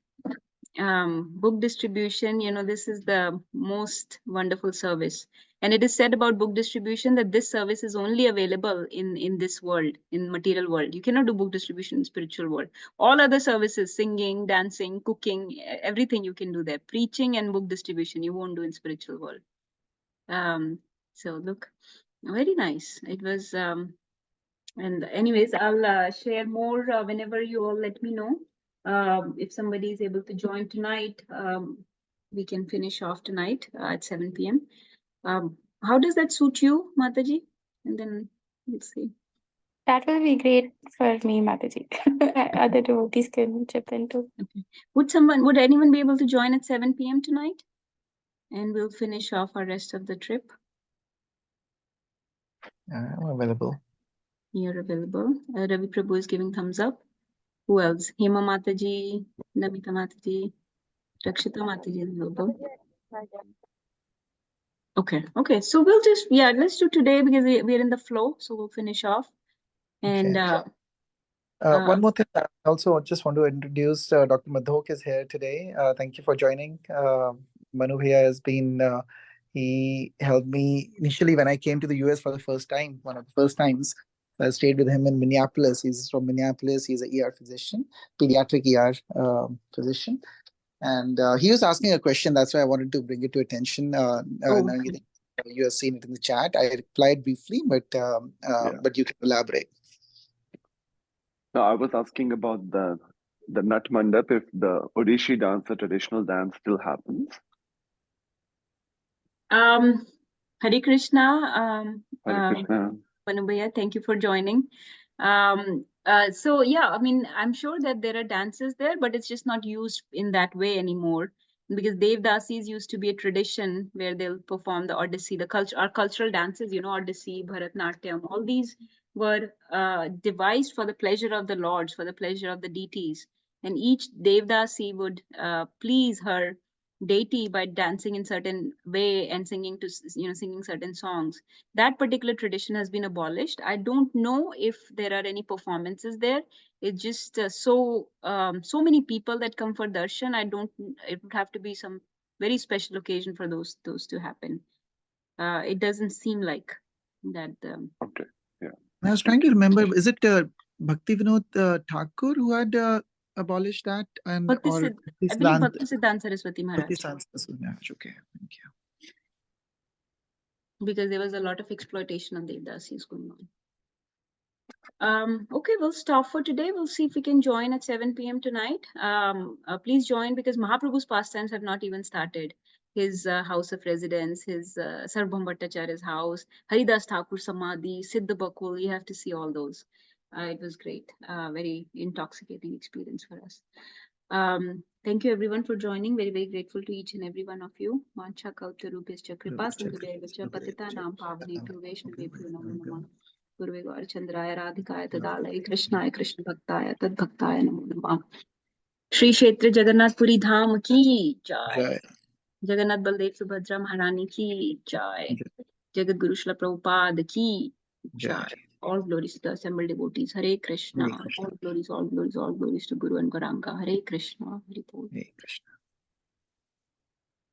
Book distribution, this is the most wonderful service. And it is said about book distribution that this service is only available in this world, in material world. You cannot do book distribution in spiritual world. All other services, singing, dancing, cooking, everything you can do there. Preaching and book distribution, you won't do in spiritual world. So look, very nice. It was, and anyways, I'll share more whenever you all let me know. If somebody is able to join tonight, we can finish off tonight at 7 p.m. How does that suit you, Mataji? And then let's see. That will be great for me, Mataji. Other devotees can chip in too. Okay. Would anyone be able to join at 7 p.m. tonight? And we'll finish off our rest of the trip. I'm available. You're available. Ravi Prabhu is giving thumbs up. Who else? Hema Mataji, Namita Mataji, Rakshita Mataji is available. Okay. So we'll just, let's do today because we're in the flow. So we'll finish off. And one more thing, I also just want to introduce Dr. Madhok is here today. Thank you for joining. Manu Bhaiya has been, he helped me initially when I came to the US for the first time, one of the first times. I stayed with him in Minneapolis. He's from Minneapolis. He's an ER physician, pediatric ER physician. And he was asking a question. That's why I wanted to bring it to attention. Nārangi, you have seen it in the chat. I replied briefly, but you can elaborate. No, I was asking about the Nat Mandap, if the Odishi dance, the traditional dance, still happens. Hare Krishna. Hare Krishna. Manu Bhaiya, thank you for joining. So yeah, I mean, I'm sure that there are dances there, but it's just not used in that way anymore. Because Devdasis used to be a tradition where they'll perform the Odyssey, our cultural dances, Odyssey, Bharatnatyam, all these were devised for the pleasure of the lords, for the pleasure of the deities. And each Devdasi would please her deity by dancing in certain way and singing certain songs. That particular tradition has been abolished. I don't know if there are any performances there. It's just so many people that come for darshan. It would have to be some very special occasion for those to happen. It doesn't seem like that. Okay. Yeah. I was trying to remember, is it Bhakti Vinod Thakur who had abolished that? I believe Bhakti Siddhanta Saraswati Maharaj. Bhakti Siddhanta Saraswati Maharaj. Okay, thank you. Because there was a lot of exploitation of Devdasis going on. Okay, we'll stop for today. We'll see if we can join at 7 p.m. tonight. Please join because Mahaprabhu's pastimes have not even started. His house of residence, his Sarbham Bhattacharya's house, Haridas Thakur Samadhi, Siddha Bakul, you have to see all those. It was great. Very intoxicating experience for us. Thank you everyone for joining. Very, very grateful to each and every one of you. Mancha Kautarupescha Kripa Sindhudevacha Patita Nam Pavane Vaishnavebhyo Namo Namah. Gurve Gaur Chandraya Radhikaya Tadalaya Krishnaya Krishna Bhaktaya Tad Bhaktaya Namo Namah. Shri Kshetra Jagannath Puri Dhaam ki jai. Jagannath Baldev Subhadra Maharani ki jai. Jagat Guru Srila Prabhupada ki jai. All glories to the assembled devotees. Hare Krishna. All glories to Guru and Gauranga. Hare Krishna. Hare Krishna.